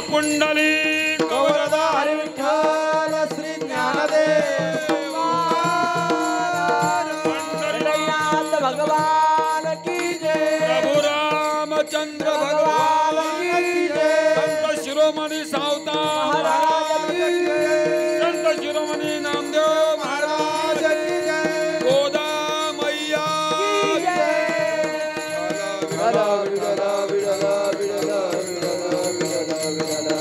पुंडली कवरधारी विठ्ठल श्री ज्ञानदेव पंढरीनाथ भगवान की जय प्रभु रामचंद्र भगवान की जय संत शिरोमणी सावता महाराज की जय संत शिरोमणी नामदेव महाराज की जय गोदा मैया की जय विठला विठला विठला विठला विठला विठला विठला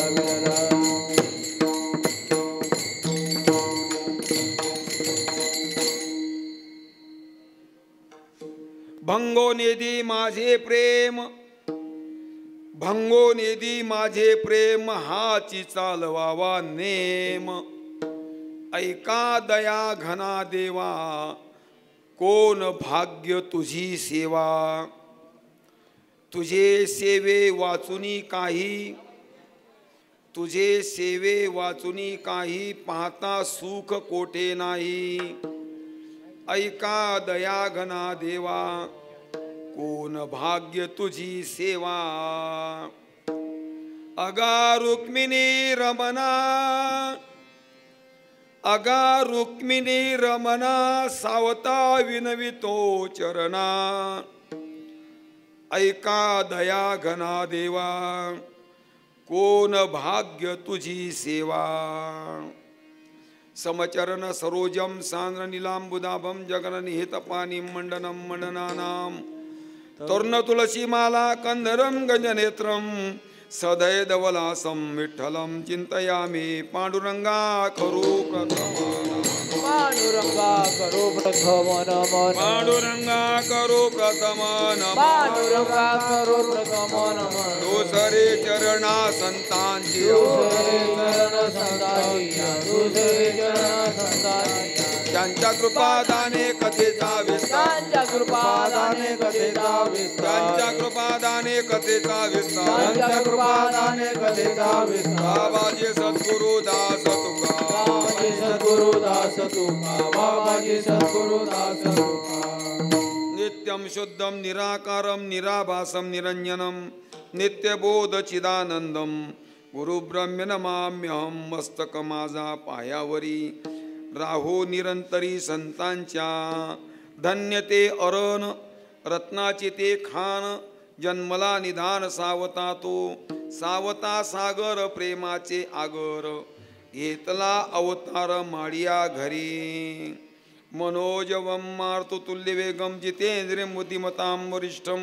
भंगोनिधी माझे प्रेम भंगोनिधी माझे प्रेम हाची चालवावा नेम ऐका दया घना देवा कोण भाग्य तुझी सेवा तुझे सेवे वाचुनी काही तुझे सेवे वाचुनी काही पाहता सुख कोठे नाही ऐका दया घना देवा कोण भाग्य तुझी सेवा अगा रुक्मिणी रमणा अगा रुक्मिणी रमणा सावता विनवितो चरणा ऐका दया घना देवा कोण भाग्य तुझी सेवा समचरण सरोजम सांद्र नीलांबुदाभम जगन निहित पाणी मंडनम मंडनानाम तरुण तुलसी माला कंधरम गजनेत्रम सदय धवलासम विठ्ठलम चिंतयामि पांडुरंगा करू प्रथम पांडुरंगा करो प्रथम नमन पांडुरंगा करू प्रथम नमः पांडुरंगा करो प्रथम नमन दुसरे चरणा संतांची दुसरे चरण संतानी दुसरे चरण संतानी त्यांच्या कृपादाने कथेचा विस्तार त्यांच्या कृपादाने कथेचा विस्तार त्यांच्या कृपादाने कथेचा विस्तार त्यांच्या कृपादाने कथेचा विस्तार बाबाजी सद्गुरु दास तुका बाबाजी सद्गुरु दास तुका बाबाजी सद्गुरु दास तुका नित्यं शुद्धं निराकारं निराभासं निरंजनं नित्यबोध चिदानंदं गुरुब्रह्म नमाम्यहं मस्तक माझा पायावरी राहो निरंतरी संतांच्या धन्य ते अरण रत्नाचे ते खान जन्मला निधान सावता तो सावता सागर प्रेमाचे आगर येतला अवतार माडिया घरी मनोजवं मारुततुल्य वेगं जितेंद्रिय बुद्धिमतां वरिष्ठं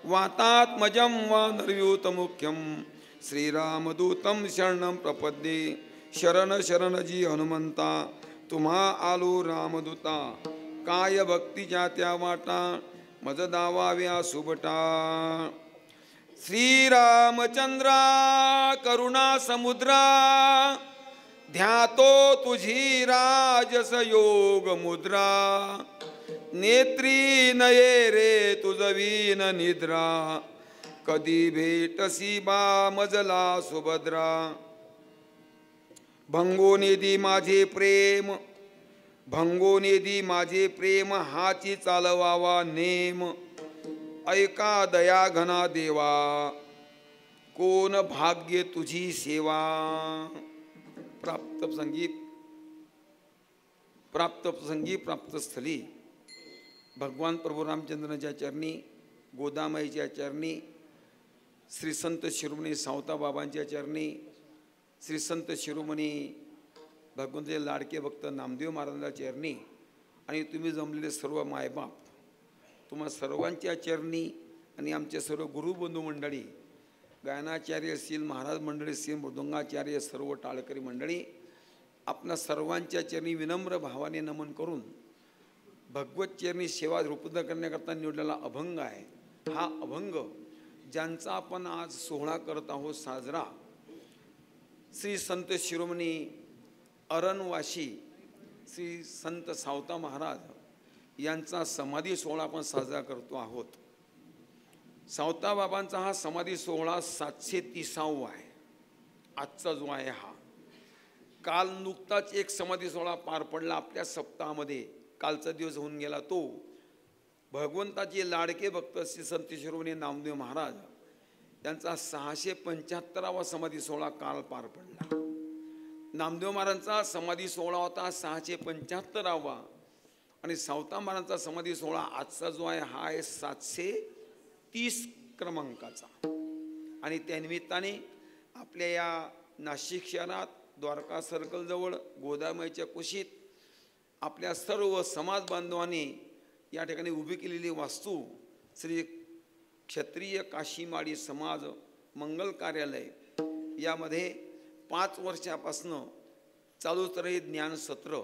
वातात्मजं वानरयूत मुख्यं श्रीरामदूतं शरणं प्रपद्ये शरण शरण जी हनुमंता तुम्हा आलो रामदूता काय भक्तीच्या त्या वाटा मज दावाव्या सुबटा श्रीरामचंद्रा करुणा समुद्रा ध्यातो तुझी राजस योग मुद्रा नेत्री नये रे तुझवीन निद्रा कधी भेटसी बा मजला सुभद्रा भंगोनिधी माझे प्रेम भंगोनिधी माझे प्रेम हाची चालवावा नेम ऐका दया घना देवा कोण भाग्य तुझी सेवा प्राप्त प्रसंगी प्राप्त स्थली भगवान प्रभू रामचंद्राच्या चरणी गोदामाईच्या चरणी श्री संत शिरोमणी सावता बाबांच्या चरणी श्री संत शिरोमणी भगवंताचे लाडके भक्त नामदेव महाराजांच्या चरणी आणि तुम्ही जमलेले सर्व मायबाप तुम्हा सर्वांच्या चरणी आणि आमचे सर्व गुरुबंधू मंडळी गायनाचार्य असतील महाराज मंडळी असतील मृदंगाचार्य सर्व टाळकरी मंडळी आपणा सर्वांच्या चरणी विनम्र भावाने नमन करून भगवत चरणी सेवा रूपद करण्याकरता निवडलेला अभंग आहे. हा अभंग ज्यांचा आपण आज सोहळा करत आहोत साजरा श्री संत शिरोमणी अरणवाशी श्री संत सावता महाराज यांचा समाधी सोहळा आपण साजरा करतो आहोत. सावता बाबांचा हा समाधी सोहळा 730वा आहे. आजचा जो आहे हा काल नुकताच एक समाधी सोहळा पार पडला आपल्या सप्ताहामध्ये. कालचा दिवस होऊन गेला तो भगवंताचे लाडके भक्त श्री संत शिरोमणी नामदेव महाराज त्यांचा 675वा समाधी सोहळा काल पार पडला. नामदेव महाराजांचा समाधी सोहळा होता 675वा आणि सावता महाराजांचा समाधी सोहळा आजचा जो आहे हा आहे 730 क्रमांकाचा. आणि त्यानिमित्ताने आपल्या या नाशिक शहरात द्वारका सर्कलजवळ गोदामाईच्या कुशीत आपल्या सर्व समाज बांधवांनी या ठिकाणी उभी केलेली वास्तू श्री क्षत्रिय काशीमाडी समाज मंगल कार्यालय यामध्ये 5 वर्षापासनं चालूच राहील ज्ञान सत्र.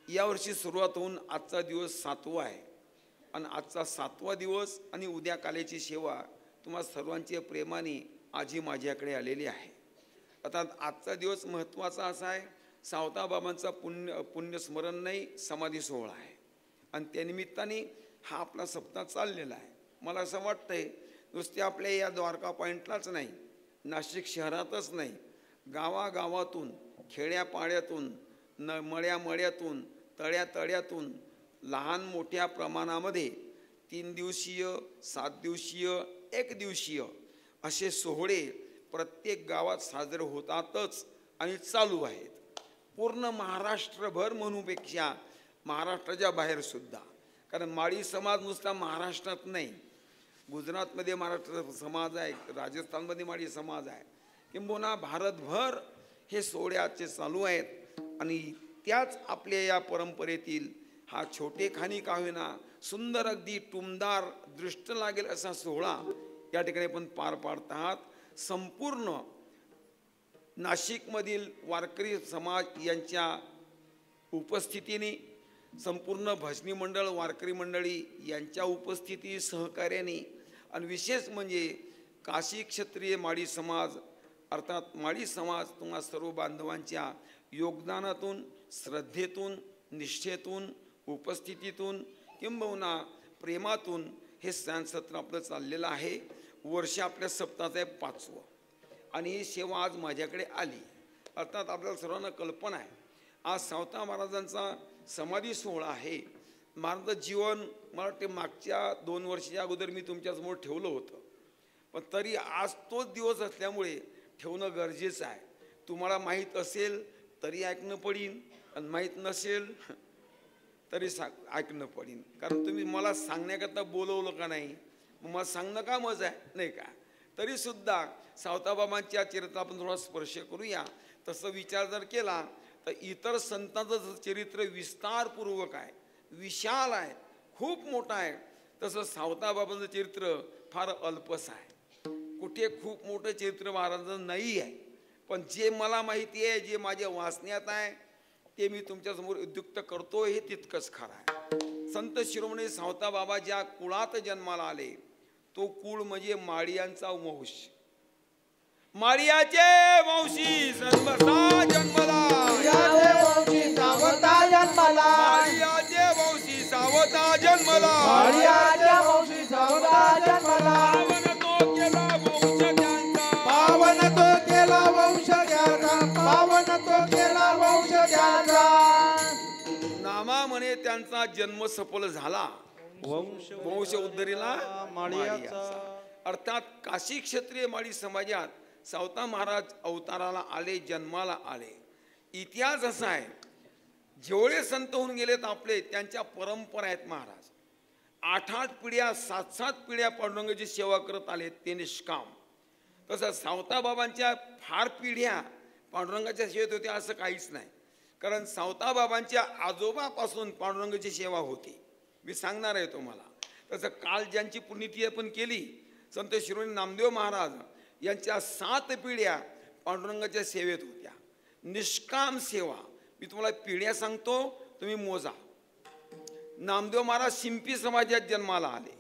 यावर्षी सुरुवात होऊन आजचा दिवस 7वा आहे आणि आजचा 7वा दिवस आणि उद्या कालेची सेवा तुम्हा सर्वांच्या प्रेमाने आजी माझ्याकडे आलेली आहे. आता आजचा दिवस महत्त्वाचा असा आहे, सावता बाबांचा पुण्यस्मरण नाही समाधी सोहळा आहे आणि त्यानिमित्ताने हा आपला सप्ताह चाललेला आहे. मला असं वाटतंय नुसते आपल्या या द्वारका पॉईंटलाच नाही, नाशिक शहरातच नाही, गावागावातून खेड्यापाड्यातून मळ्यामळ्यातून तळ्यातळ्यातून लहान मोठ्या प्रमाणामध्ये 3 दिवसीय 7 दिवसीय 1 दिवसीय असे सोहळे प्रत्येक गावात साजरे होतातच आणि चालू आहेत. पूर्ण महाराष्ट्रभर म्हणूपेक्षा महाराष्ट्राच्या बाहेरसुद्धा, कारण माळी समाज नुसता महाराष्ट्रात नाही, गुजरातमध्ये महाराष्ट्र समाज आहे, राजस्थानमध्ये माळी समाज आहे, किंबहुना भारतभर हे सोहळे आजचे चालू आहेत. आणि त्याच आपल्या या परंपरेतील हा छोटेखानी का होईना सुंदर अगदी टुमदार दृष्ट लागेल असा सोहळा या ठिकाणी पण पार पाडतात. संपूर्ण नाशिकमधील वारकरी समाज यांच्या उपस्थितीने, संपूर्ण भजनी मंडळ वारकरी मंडळी यांच्या उपस्थिती सहकार्याने आणि विशेष म्हणजे काशी क्षत्रिय माळी समाज अर्थात माळी समाज तुम्हा सर्व बांधवांच्या योगदानातून, श्रद्धेतून, निष्ठेतून, उपस्थितीतून किंबहुना प्रेमातून हे सत्र आपलं चाललेलं आहे. वर्ष आपल्या सप्ताहाचं आहे 5वं आणि ही सेवा आज माझ्याकडे आली. अर्थात आपल्याला सर्वांना कल्पना आहे आज सावता महाराजांचा समाधी सोहळा आहे. महाराजांचं जीवन मला वाटते मागच्या 2 वर्षाच्या अगोदर मी तुमच्यासमोर ठेवलं होतं, पण तरी आज तोच दिवस असल्यामुळे ठेवणं गरजेचं आहे. तुम्हाला माहीत असेल तरी ऐकणं पडीन आणि माहीत नसेल तरी ऐकणं पडीन, कारण तुम्ही मला सांगण्याकरता बोलवलं का नाही, मग मला सांगणं कामच आहे नाही का. तरीसुद्धा सावताबाबांच्या चरित्र आपण थोडा स्पर्श करूया. तसं विचार जर केला तर इतर संतांचं चरित्र विस्तारपूर्वक आहे, विशाल आहे, खूप मोठं आहे. तसं सावताबाबांचं चरित्र फार अल्पच आहे. कुठे खूप मोठं चरित्र महाराजांचं नाही आहे, पण जे मला माहिती आहे, जे माझ्या वाचण्यात आहे ते मी तुमच्यासमोर उद्युक्त करतो, हे तितकंच खरं आहे. संत शिरोमणी सावताबाबा ज्या कुळात जन्माला आले तो कुळ म्हणजे माळियांचा वंश. माळियाचे वंशी सर्वसा जन्मला, माळियाचे वंशी सावता जन्मला, माळियाचे वंशी सावता जन्मला, माळियाचे वंशी सावता जन्मला. पावन तो केला वंश त्याचा, पावन तो केला वंश त्याचा. नामा म्हणे त्यांचा जन्म सफल झाला, वंश उद्धरीला माळियाचा. अर्थात काशी क्षत्रिय माळी समाजात सावता महाराज अवताराला आले, जन्माला आले. इतिहास असा आहे, जेवढे संत होऊन गेलेत आपले त्यांच्या परंपरा आहेत. महाराज 8-8 पिढ्या 7-7 पिढ्या पांडुरंगाची सेवा करत आले, ते निष्काम. तसं सावताबाबांच्या फार पिढ्या पांडुरंगाच्या सेवेत होत्या असं काहीच नाही, कारण सावताबाबांच्या आजोबापासून पांडुरंगाची सेवा होती. मी सांगणार आहे तुम्हाला. तसं काल ज्यांची पुण्यतिथी आपण केली संत शिरोमणी नामदेव महाराज यांच्या 7 पिढ्या पांडुरंगाच्या सेवेत होत्या, निष्काम सेवा. मी तुम्हाला पिढ्या सांगतो, तुम्ही मोजा. नामदेव महाराज शिंपी समाजात जन्माला आले.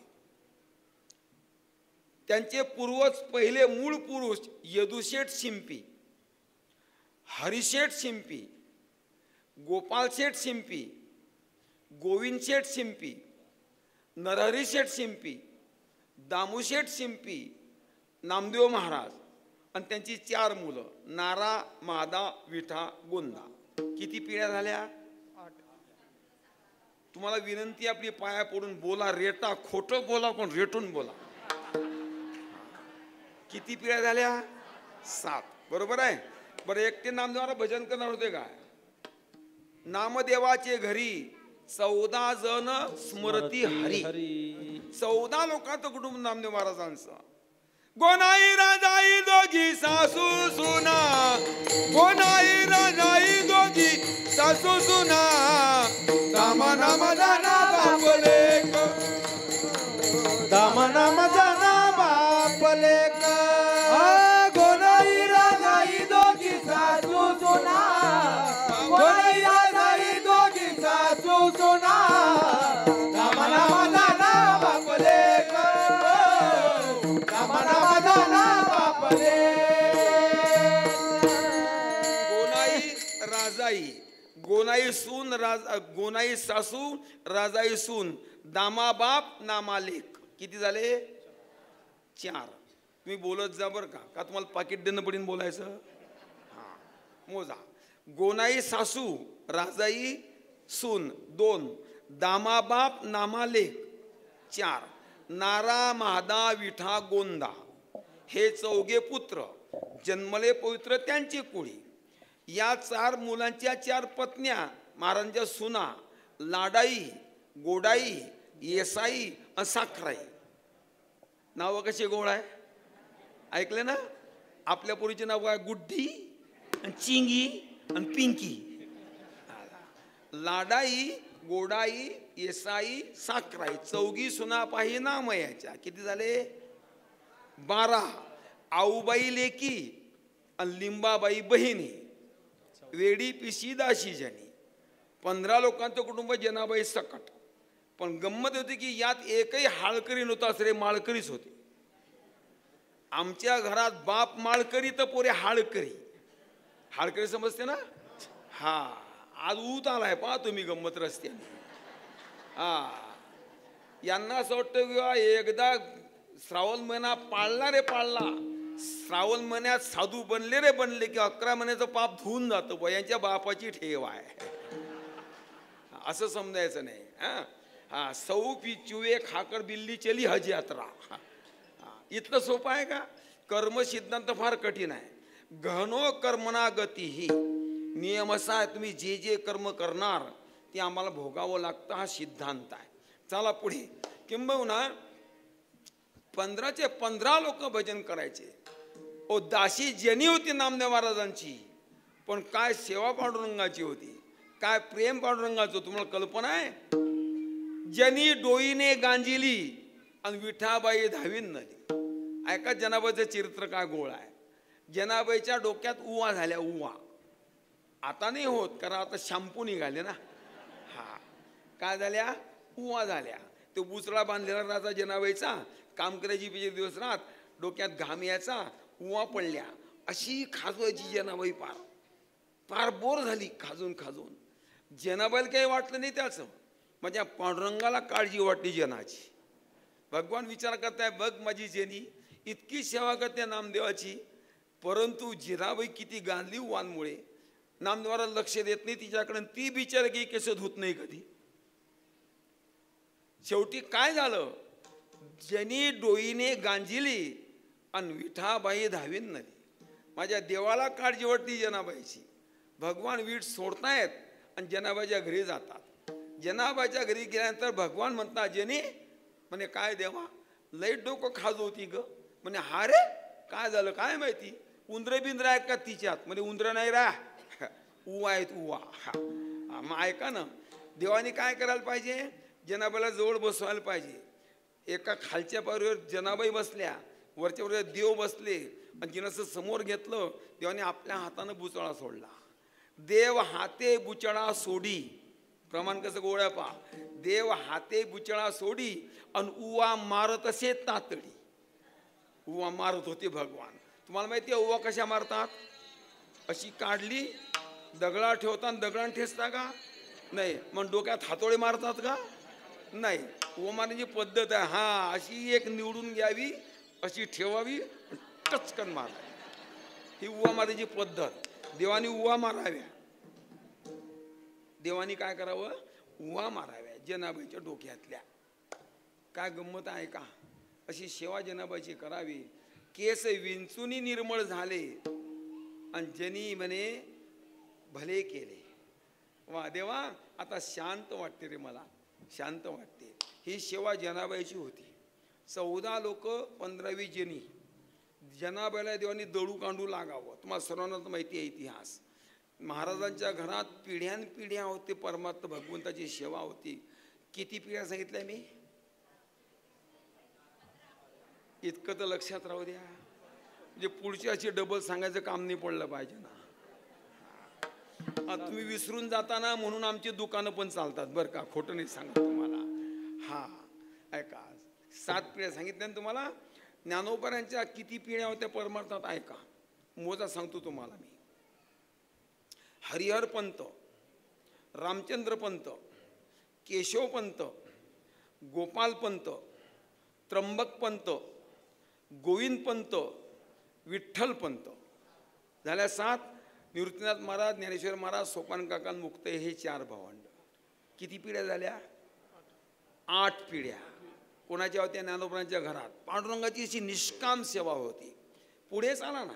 त्यांचे पूर्वज पहिले मूळ पुरुष यदुशेठ शिंपी, हरिशेठ शिंपी, गोपालशेठ शिंपी, गोविंदशेठ शिंपी, नरहरीशेठ शिंपी, दामूशेठ शिंपी, नामदेव महाराज आणि त्यांची 4 मुलं नारा, मादा, विठा, गोंदा. किती पिढ्या झाल्या? 8. तुम्हाला विनंती आपली पाया पडून बोला, रेटा, खोटं बोला पण रेटून बोला. किती पिढ्या झाल्या? 7. बरोबर आहे. बरं एकटे नामदेवाला भजन करणार होते काय? नामदेवाचे घरी 14 जण स्मरती हरी. 14 लोकांचं कुटुंब नामदेव महाराजांचं. गोनाई राजाई दोघी सासू सुना, गोनाई राजाई दोघी सासू सुना, दामा नाम जाना बापले, दामा नाम जाना बापले. गोनाई राजाई दोघी सासू सुना, गोनाई राजाई दोघी सासू सुना, दामा नाम जाना बापले, दामा नाम जाना बापले. गोनाई राजाई, गोनाई सून, गोनाई सासू, राजाई सून, दामा बाप, नामा लेक. किती झाले? 4. तुम्ही बोलत जा बरं का तुम्हाला पाकिट देणं पडेल बोलायचं. हां मोजा. गोनाई सासू, राजाई सून 2, दामा बाप, नामा लेक 4, नारा महादा विठा गोंदा हे 4 पुत्र जन्मले पवित्र त्यांची कुळी. या 4 मुलांच्या 4 पत्न्या महाराजांच्या सुना लाडाई, गोडाई, येसाई आणि साखराई. नावं कशी गोड आहे ऐकले ना? आपल्या पोरीचे नाव आहे गुड्डी आणि चिंगी आणि पिंकी. लाडाई, गोडाई, येसाई, साखराई 4 सुना पाही नामयाच्या. किती झाले? 12. आऊबाई लेकी आणि लिंबाबाई बहिणी, वेडी पिशी दाशी जनी. 15 लोकांचं कुटुंब जनाबाई सकट. पण गंमत होती की यात एकही हाळकरी नव्हता, सरे माळकरीच होते. आमच्या घरात बाप माळकरी तर पोरे हाळकरी. हाळकरी समजते ना? हा आज ऊत आलाय पहा तुम्ही गंमत रस्त्याने. हा यांना असं वाटतं किंवा एकदा श्रावण महिना पाळला रे पाळला, श्रावण महिन्यात साधू बनले रे बनले की 11 महिन्याचं पाप धुवून जातं. बा यांच्या बापाची ठेव आहे असं समजायचं नाही. हा सौ पिचुए खाकर बिल्ली चली हज यात्रा. इतकं सोपं आहे का? कर्म सिद्धांत फार कठीण आहे. गहनो कर्मना गती ही नियम असा आहे, तुम्ही जे जे कर्म करणार ते आम्हाला भोगावं लागतं, हा सिद्धांत आहे. चला पुढे. किंबहुना 15चे 15 लोक भजन करायचे. ओ दासी जनी होती नामदेव महाराजांची, पण काय सेवा पांडुरंगाची होती, काय प्रेम पांडुरंगाचं तुम्हाला कल्पना आहे? जनी डोईने गांजिली आणि विठाबाई धावीन नदी. ऐका जनाबाईचं चरित्र काय गोळ आहे. जनाबाईच्या डोक्यात उवा झाल्या. उवा आता नाही होत कारण आता शॅम्पू निघाले ना. हा काय झाल्या? उवा झाल्या. तो बुचडा बांधलेला राजा जनाबाईचा, काम करायची पिजे दिवस रात, डोक्यात घाम यायचा, उवा पडल्या. अशी खाजवायची जनाबाई. फार बोर झाली खाजून खाजून. जनाबाईला काही वाटलं नाही त्याचं, माझ्या पांडुरंगाला काळजी वाटली जनाची. भगवान विचार करताय, बघ माझी जेनी इतकी सेवा करते नामदेवाची, परंतु जिराबाई किती गांधली वानमुळे नामदेवाला लक्ष देत नाही तिच्याकडे. ती बिचार की केस धुत नाही कधी. शेवटी काय झालं? जनी डोईने गांजिली आणि विठाबाई धावीन नदी. माझ्या देवाला काळजी वाटली जनाबाईची. भगवान वीट सोडतायत आणि जनाबाईच्या घरी जातात. जनाबाईच्या घरी गेल्यानंतर भगवान म्हणतात, जनी म्हणे काय देवा लई डोकं खाज होती ग. म्हणे हा रे काय झालं काय माहिती? उंदरे बिंद्र आहेत का तिच्यात? म्हणजे उंदर नाही रा, उवा आहेत उवा. मग ऐका ना, देवाने काय करायला पाहिजे? जनाबाईला जवळ बसवायला पाहिजे. एका खालच्या पायरीवर जनाबाई बसल्या, वरच्या वर देव बसले आणि जिनसं समोर घेतलं. देवाने आपल्या हातानं बुचळा सोडला. देव हाते बुचळा सोडी. प्रमाण कसं गोळ्या पा. देव हाते बुचळा सोडी आणि उवा मारत असे तातडी. उवा मारत होते भगवान. तुम्हाला माहिती आहे उवा कशा मारतात? अशी काढली, दगडा ठेवतात, दगडान ठेचता का? नाही. मग डोक्यात हातोडे मारतात का? नाही. उवा मारण्याची पद्धत आहे. हा अशी एक निवडून घ्यावी, अशी ठेवावी, टचकन मारावी. ही उवा मारण्याची पद्धत. देवानी उवा माराव्या. देवानी काय करावं? उवा माराव्या जनाबाईच्या डोक्यातल्या. काय गंमत आहे का? अशी सेवा जनाबाईची करावी. केस विंचुनी निर्मळ झाले आणि जनी म्हणे भले केले. वा देवा, आता शांत वाटते रे, मला शांत वाटते. ही सेवा जनाबाईची होती. 14 लोक 15-20 जनी. जनाबाईला देवानी दळू कांडू लागावं. तुम्हाला सर्वांना माहिती आहे इतिहास. महाराजांच्या घरात पिढ्यानपिढ्या होते परमात्मा भगवंताची सेवा होती. किती पिढ्या सांगितल्या मी? इतकं तर लक्षात राहू द्या, म्हणजे पुढची अशी डबल सांगायचं काम नाही पडलं पाहिजे ना. तुम्ही विसरून जाताना म्हणून आमची दुकानं पण चालतात बरं का, खोटं नाही सांगत तुम्हाला. हा ऐका, 7 पिढ्या सांगितल्या ना तुम्हाला. ज्ञानोबांच्या किती पिढ्या होत्या परमार्थात ऐका, मोजा सांगतो तुम्हाला मी. हरिहर पंत, रामचंद्र पंत, केशव पंत, गोपाल पंत, त्र्यंबक पंत, गोविंद पंत, विठ्ठल पंत. झाल्या 7. निवृत्तीनाथ महाराज, ज्ञानेश्वर महाराज, सोपान काका, मुक्ते, हे 4 भावंड. किती पिढ्या झाल्या? 8 पिढ्या. कोणाच्या होत्या? ज्ञानोबांच्या घरात. पांडुरंगाची अशी निष्काम सेवा होती. पुढे चाला ना,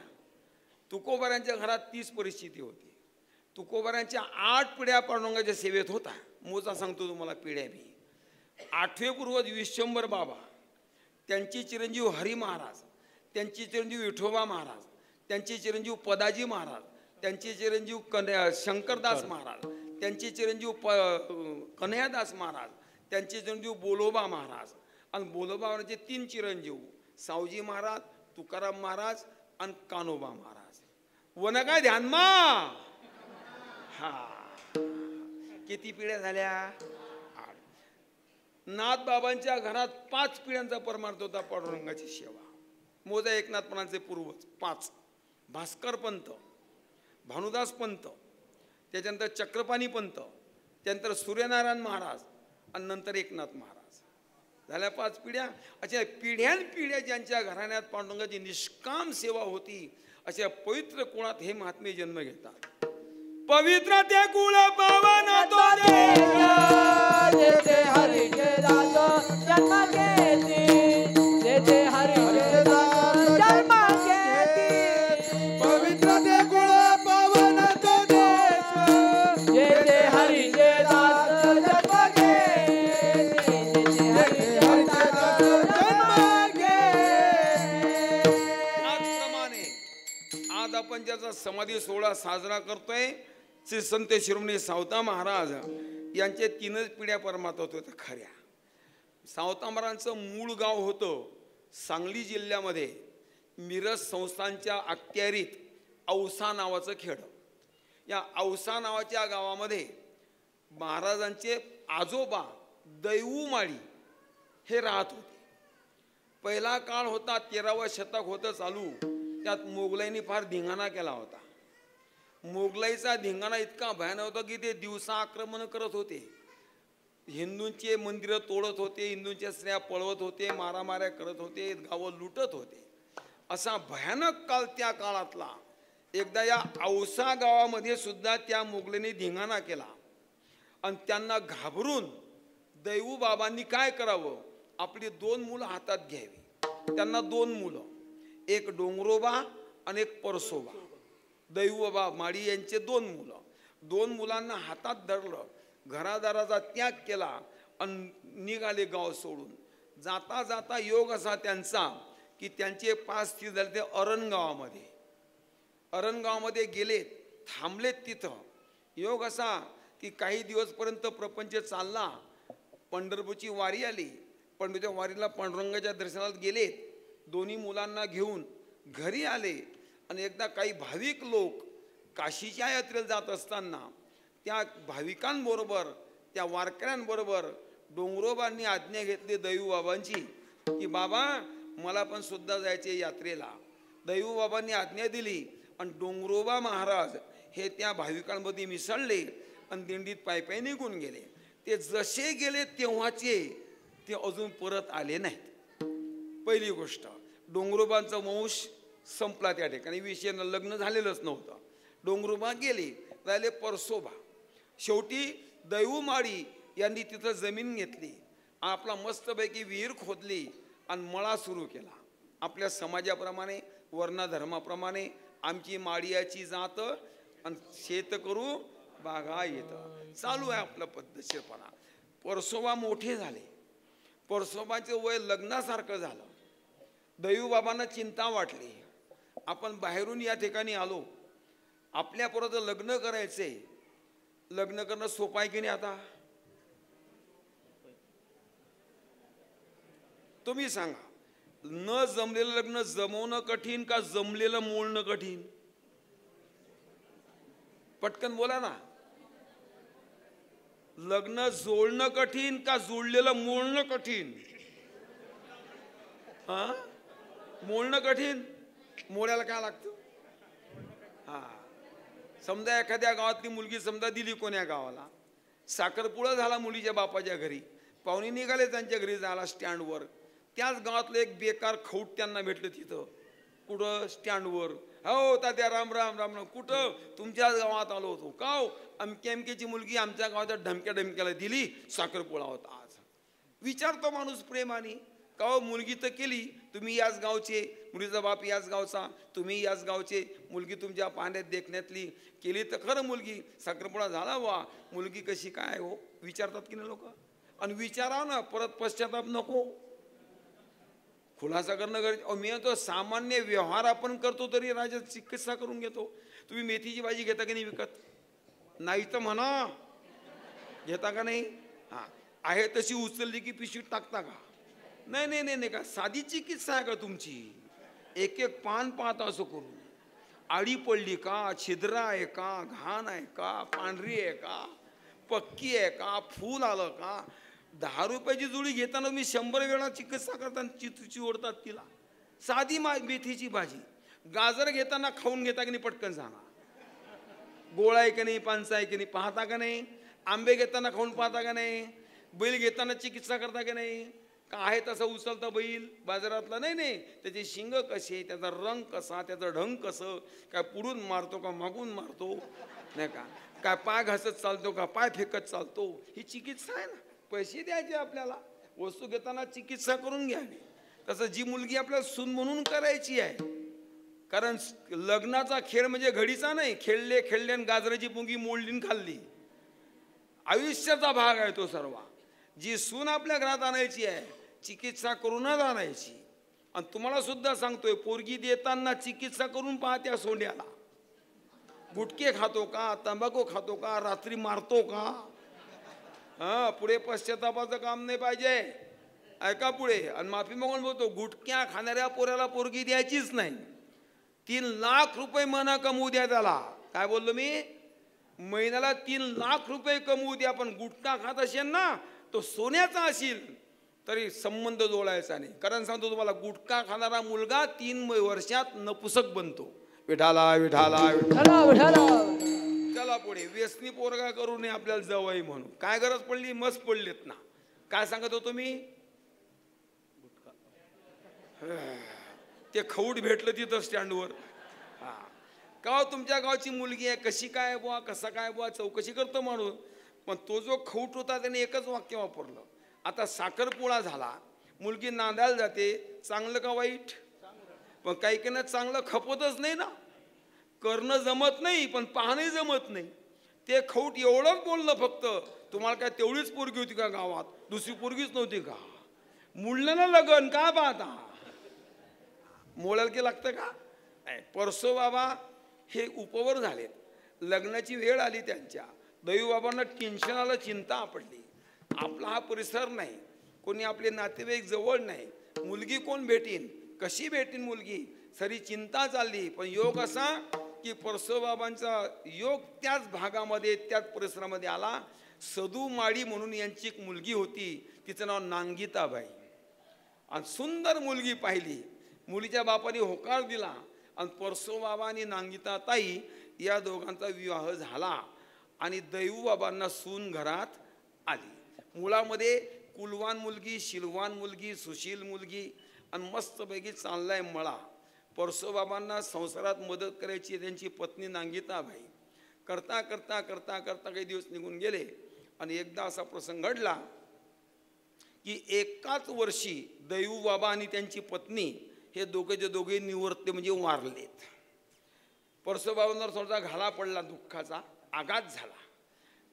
तुकोबारांच्या घरात 30 परिस्थिती होती. तुकोबारांच्या 8 पिढ्या पांडुरंगाच्या सेवेत होता. मोजा सांगतो तुम्हाला पिढ्या मी. 8वे पूर्वज विश्वंभर बाबा, त्यांचे चिरंजीव हरी महाराज, त्यांचे चिरंजीव विठोबा महाराज, त्यांचे चिरंजीव पदाजी महाराज, त्यांचे चिरंजीव शंकरदास महाराज, त्यांचे चिरंजीव कन्हैयादास महाराज, त्यांचे चिरंजीव बोलोबा महाराज. आणि बोलोबाचे 3 चिरंजीव, सावजी महाराज, तुकाराम महाराज आणि कानोबा महाराज. वन काय ध्यान मा. हा, किती पिढ्या झाल्या? 8. नाथ बाबांच्या घरात 5 पिढ्यांचा परमार्थ होता पांडुरंगाची सेवा. मोजा एकनाथपणाचे पूर्वज 5. भास्कर पंत, भानुदास पंत, त्याच्यानंतर चक्रपाणी पंत, त्यानंतर सूर्यनारायण महाराज आणि नंतर एकनाथ महाराज. झाल्या 5 पिढ्या. अशा पिढ्यानपिढ्या ज्यांच्या घराण्यात पांडुरंगाची निष्काम सेवा होती, अशा पवित्र कुळात हे महात्मे जन्म घेतात. पवित्र ते कुळ पावन तो जेते हरीचे दास जन्म घेती, जेते हरीचे दास जन्म घेती. पवित्र ते कुळ पावन तो देश, जेते हरीचे दास जन्म घेती, जेते हरीचे दास जन्म घेती. त्याचप्रमाणे आज आपण ज्याचा समाधी सोहळा साजरा करतोय, श्री संत शिरोमणी सावता महाराज यांचे 3च पिढ्या परमार्थ होत्या खऱ्या. सावता महाराजांचं मूळ गाव होतं सांगली जिल्ह्यामध्ये मिरज संस्थानच्या अखत्यारीत औसा नावाचं खेड. या औसा नावाच्या गावामध्ये महाराजांचे आजोबा दैवूमाळी हे राहत होते. पहिला काळ होता 13वे शतक होतं चालू. त्यात मोगलाईंनी फार धिंगाणा केला होता. मोगलाईचा धिंगाणा इतका भयानक होता की ते दिवसा आक्रमण करत होते, हिंदूंचे मंदिरं तोडत होते, हिंदूंच्या स्त्रिया पळवत होते, मारामाऱ्या करत होते, गावं लुटत होते. असा भयानक काळ त्या काळातला. एकदा या औसा गावामध्ये सुद्धा त्या मोगलाईंनी धिंगाणा केला आणि त्यांना घाबरून दैवू बाबांनी काय करावं, आपली 2 मुलं हातात घ्यावी. त्यांना 2 मुलं, एक डोंगरोबा आणि एक परसोबा. दैवूबाबा माळी यांचे 2 मुलं. 2 मुलांना हातात धरलं, घरादाराचा त्याग केला आणि निघाले गाव सोडून. जाता जाता योग असा त्यांचा की त्यांचे 5 स्थिर झाले ते अरणगावामध्ये. अरणगावामध्ये गेले, थांबलेत तिथं. योग असा की काही दिवसपर्यंत प्रपंच चालला. पंढरपूरची वारी आली. पंढरपूरच्या वारीला पांडुरंगाच्या दर्शनाला गेलेत. 2 मुलांना घेऊन घरी आले. आणि एकदा काही भाविक लोक काशीच्या यात्रेला जात असताना त्या भाविकांबरोबर, त्या वारकऱ्यांबरोबर डोंगरोबांनी आज्ञा घेतली दैवूबाबांची की बाबा मला पण सुद्धा जायचे यात्रेला. दैवूबाबांनी आज्ञा दिली आणि डोंगरोबा महाराज हे त्या भाविकांमध्ये मिसळले आणि दिंडीत पायी निघून गेले. ते जसे गेले तेव्हाचे ते अजून परत आले नाहीत. पहिली गोष्ट, डोंगरोबांचा वंश संपला त्या ठिकाणी. विषयानं लग्न झालेलंच नव्हतं. डोंगरोबा गेले, राहिले परसोबा. शेवटी दैवूमाळी यांनी तिथं जमीन घेतली, आपला मस्तपैकी विहीर खोदली आणि मळा सुरू केला. आपल्या समाजाप्रमाणे वर्णधर्माप्रमाणे आमची माडियाची जात आणि शेत करू बागा येत चालू आहे आपलं पद्धतशीरपणा. परसोबा मोठे झाले, परसोबाचे वय लग्नासारखं झालं. दैवबाबांना चिंता वाटली, आपण बाहेरून या ठिकाणी आलो, आपल्या परत लग्न करायचे. लग्न करणं सोपं आहे की नाही? आता तुम्ही सांगा, न जमलेलं लग्न जमवणं कठीण का जमलेलं मोडणं कठीण? पटकन बोला ना. लग्न जोडणं कठीण का जोडलेलं मोडणं कठीण? हा, मोडणं कठीण. मोडायला काय लागतं? हा, समजा एखाद्या गावातली मुलगी समजा दिली कोण्या गावाला, साखरपुडा झाला मुलीच्या बापाच्या घरी, पाहुणे निघाले त्यांच्या घरी जायला स्टँडवर, त्याच गावातलं एक बेकार खौट त्यांना भेटलं तिथं. कुठं? स्टँडवर. हो तात्या राम राम राम राम. कुठं? तुमच्याच गावात आलो होतो. का हो? अमक्या अमक्याची मुलगी आमच्या गावाच्या ढमक्या ढमक्याला दिली, साखरपुडा होता आज. विचारतो माणूस प्रेमाने, का हो मुलगी तर केली, तुम्ही याच गावचे, मुलीचा बाप याच गावचा, तुम्ही याच गावचे, मुलगी तुमच्या पाण्यात देखण्यातली, केली तर खरं मुलगी, साखरपुडा झाला वा, मुलगी कशी काय हो? विचारतात की नाही लोक? आणि विचारा ना, परत पश्चाताप नको. खुलासा करणं गरजेचं. मी तो सामान्य व्यवहार आपण करतो तरी राजा चिकित्सा करून घेतो. तुम्ही मेथीची भाजी घेता की नाही विकत? नाही तर म्हणा, घेता का नाही? हा, आहे तशी उचलली की पिशवीत टाकता का? नाही नाही नाही नाही. का साधी चिकित्सा आहे का तुमची? एक एक पान पाहता असं करून, आडी पडली का, छिद्र आहे का, घाण आहे का, पांढरी आहे का, पक्की आहे का, फूल आलं का? 10 रुपयाची जुडी घेताना मी 100 वेळा चिकित्सा करताना चितूची ओढतात तिला. साधी मेथीची भाजी. गाजर घेताना खाऊन घेता की नाही? पटकन सांगा. गोळा आहे की नाही, पांचा आहे की नाही पाहता का नाही? आंबे घेताना खाऊन पाहता का नाही? बैल घेताना चिकित्सा करता की नाही? का आहे तसा उचलता बैल बाजारातला? नाही नाही. त्याची शिंग कशी, त्याचा रंग कसा, त्याचं ढंग कसं, काय पुढून मारतो का मागून मारतो, नाही का, काय पाय घासत चालतो का पाय फेकत चालतो, ही चिकित्सा आहे ना. पैसे द्यायचे आपल्याला, वस्तू घेताना चिकित्सा करून घ्यावी. तसं जी मुलगी आपल्याला सून म्हणून करायची आहे, कारण लग्नाचा खेळ म्हणजे घडीचा नाही. खेळले खेळले आणि गाजराची पुंगी मोडलीन खाल्ली, आयुष्याचा भाग आहे तो सर्व. जी सून आपल्या घरात आणायची आहे, चिकित्सा करूनच आणायची. आणि तुम्हाला सुद्धा सांगतोय, पोरगी देताना चिकित्सा करून पहा त्या सोंड्याला. गुटखे खातो का, तंबाखू खातो का, रात्री मारतो का? हा, पुढे पश्चातापाचं काम नाही पाहिजे. ऐका पुढे. आणि माफी मागून बोलतो, गुटख्या खाणाऱ्या पोऱ्याला पोरगी द्यायचीच नाही. 3 लाख रुपये महिना कमवू द्या त्याला. काय बोललो मी? महिन्याला 3 लाख रुपये कमवू द्या. पण गुटखा खात असेल ना, तो सोन्याचा असेल तरी संबंध जोडायचा नाही. कारण सांगतो तुम्हाला, गुटखा खाणारा मुलगा 3 वर्षात नपुसक बनतो. विठाला विठाला विठाला विठाला. चला पुढे. व्यसनी पोरगा करू नये आपल्याला जवळ म्हणून. काय गरज पडली? मस्त पडलेत ना. काय सांगत होतो मी? ते खौट भेटलं तिथं स्टँडवर. हा, का तुमच्या गावची मुलगी आहे, कशी काय बुवा, कसा काय बुवा, चौकशी करतो माणूस. पण तो जो खौट होता त्याने एकच वाक्य वापरलं. आता साखरपुडा झाला, मुलगी नांदायला जाते, चांगलं का वाईट? पण काही काही चांगलं खपतच नाही ना. करणं जमत नाही, पण पाहणंही जमत नाही. ते खौट एवढंच बोललं फक्त, तुम्हाला काय तेवढीच पोरगी होती का गावात? दुसरी पोरगीच नव्हती का? मुळलं ना लगन, का पाहता? मोळायला की लागतं का? परसो बाबा हे उपवर झालेत. लग्नाची वेळ आली त्यांच्या. दैवबाबांना टेन्शन आलं, चिंता पडली. आपला हा परिसर नाही, कोणी आपले नातेवाईक जवळ नाही, मुलगी कोण भेटीन, कशी भेटीन मुलगी, सारी चिंता चालली. पण योग असा की परसोबाबांचा योग त्याच भागामध्ये, त्याच परिसरामध्ये आला. सदू माडी म्हणून यांची एक मुलगी होती, तिचं नाव नांगिताबाई. आणि सुंदर मुलगी पाहिली. मुलीच्या बापाने होकार दिला आणि परसोबाबा आणि नांगिताताई या दोघांचा विवाह झाला. आणि दैवबाबांना सून घरात आली. मुलामध्ये कुलवान मुलगी, शिलवान मुलगी, सुशील मुलगी आणि मस्तपैकी चाललाय मळा. परसोबाबांना संसारात मदत करायची त्यांची पत्नी नांगिताबाई. करता करता करता करता काही दिवस निघून गेले. आणि एकदा असा प्रसंग घडला की एकाच वर्षी दैवबाबा आणि त्यांची पत्नी हे दोघेचे दोघे निवर्तले म्हणजे वारलेत. परशुबाबांना थोडासा घाला पडला, दुःखाचा आघात झाला,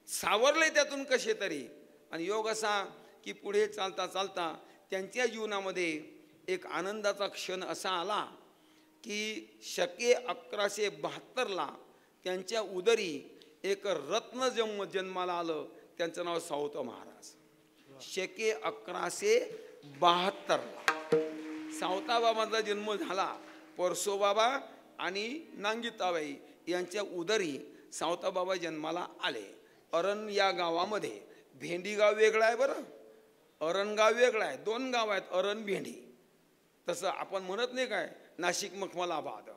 सावरले त्यातून कसे तरी. आणि योग असा की पुढे चालता चालता त्यांच्या जीवनामध्ये एक आनंदाचा क्षण असा आला की शके 1172ला त्यांच्या उदरी एक रत्न जन्माला आलं. त्यांचं नाव सावता महाराज. शके 1172ला सावता बाबांचा जन्म झाला. परशुबाबा आणि नांगिताबाई यांच्या उदरी सावता बाबा जन्माला आले. अरण या गावामध्ये, भेंडी गाव वेगळं आहे बरं, अरण गाव वेगळं आहे. 2 गाव आहेत, अरण भेंडी. तसं आपण म्हणत नाही काय नाशिक मखमलाबाद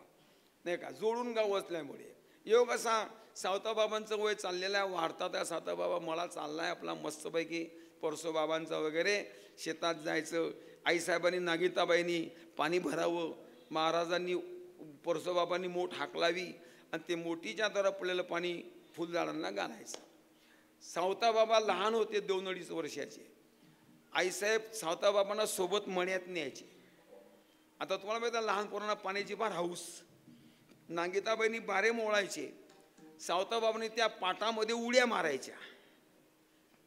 नाही का, जोडून गाव असल्यामुळे. योग असा सावताबाबांचं वय चाललेलं आहे, वाढता. त्या सावताबाबा मला चालला आहे आपला मस्तपैकी परशुबाबांचा वगैरे. शेतात जायचं, आईसाहेबांनी नागिताबाईंनी पाणी भरावं, महाराजांनी परशुबाबांनी मोठ हाकलावी आणि ते मोठीच्या द्वारा पडलेलं पाणी फुलझाडांना घालायचं. सावताबाबा लहान होते, 2-2.5 वर्षाचे. आईसाहेब सावताबाबांना सोबत मण्यात न्यायचे. आता तुम्हाला माहिती आहे लहान पोरांना पाण्याची फार हाऊस. नागिताबाईंनी बारे मोळायचे, सावताबाबांनी त्या पाटामध्ये उड्या मारायच्या,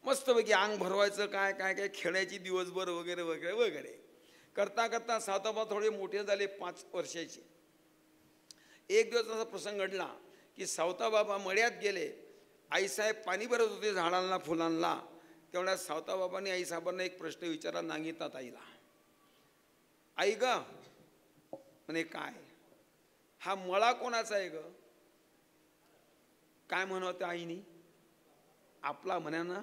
मस्तपैकी अंग भरवायचं, काय काय काय खेळायची दिवसभर वगैरे वगैरे वगैरे. करता करता सावताबाबा थोडे मोठे झाले, 5 वर्षाचे. एक दिवस असा प्रसंग घडला की सावताबाबा मळ्यात गेले. आईसाहेब पाणी भरत होते झाडांना फुलांना. तेवढ्या सावताबाबांनी आईसाहेबांना एक प्रश्न विचारला नागितात आईला. आई ग म्हणे काय हा मळा कोणाचा आहे ग? काय म्हणत आईनी? आपला म्हणा ना.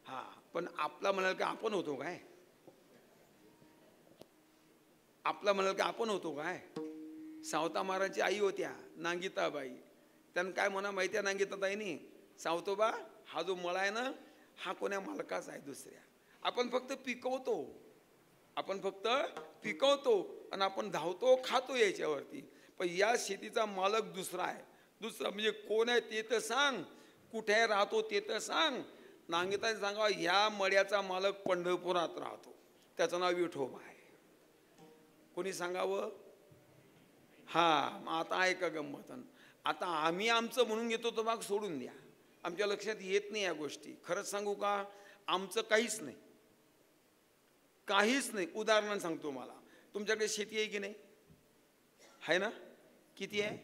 हा, पण आपला म्हणाल का आपण होतो काय? आपला म्हणाल का आपण होतो काय? सावता महाराजांची आई होत्या नांगिताबाई. त्यांना काय म्हणा माहिती आहे नांगिताताईनी? सावतोबा हा जो मळा आहे ना, हा कोण्या मालकाचा आहे दुसऱ्या. आपण फक्त पिकवतो, आपण फक्त पिकवतो आणि आपण धावतो खातो याच्यावरती. पण या शेतीचा मालक दुसरा आहे. दुसरा म्हणजे कोण आहे ते तर सांग, कुठे राहतो ते तर सांग. नांगिताने सांगा ह्या मळ्याचा मालक पंढरपुरात राहतो, त्याचं नाव विठोबा आहे. कोणी सांगावं? हा, आता आहे का गंमत? आता आम्ही आमचं म्हणून घेतो तो भाग सोडून द्या. आमच्या लक्षात येत नाही या गोष्टी. खरंच सांगू का, आमचं काहीच नाही, काहीच नाही. उदाहरण सांगतो मला. तुमच्याकडे शेती आहे की नाही? आहे ना? किती आहे?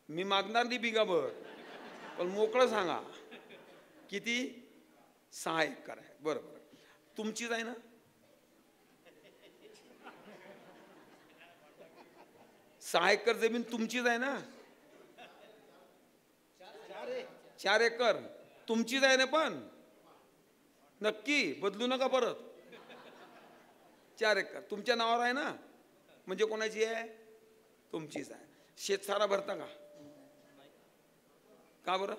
मी मागणार नाही बिगाभर, पण मोकळं सांगा. किती? 6 एकर आहे. बरोबर, तुमचीच आहे ना? सहा एकर जमीन तुमचीच आहे ना? 4 एकर तुमचीच आहे ना? पण नक्की बदलू नका परत. 4 एकर तुमच्या नावावर आहे ना? म्हणजे कोणाची आहे? तुमचीच आहे. शेतसारा भरता का? का बरं?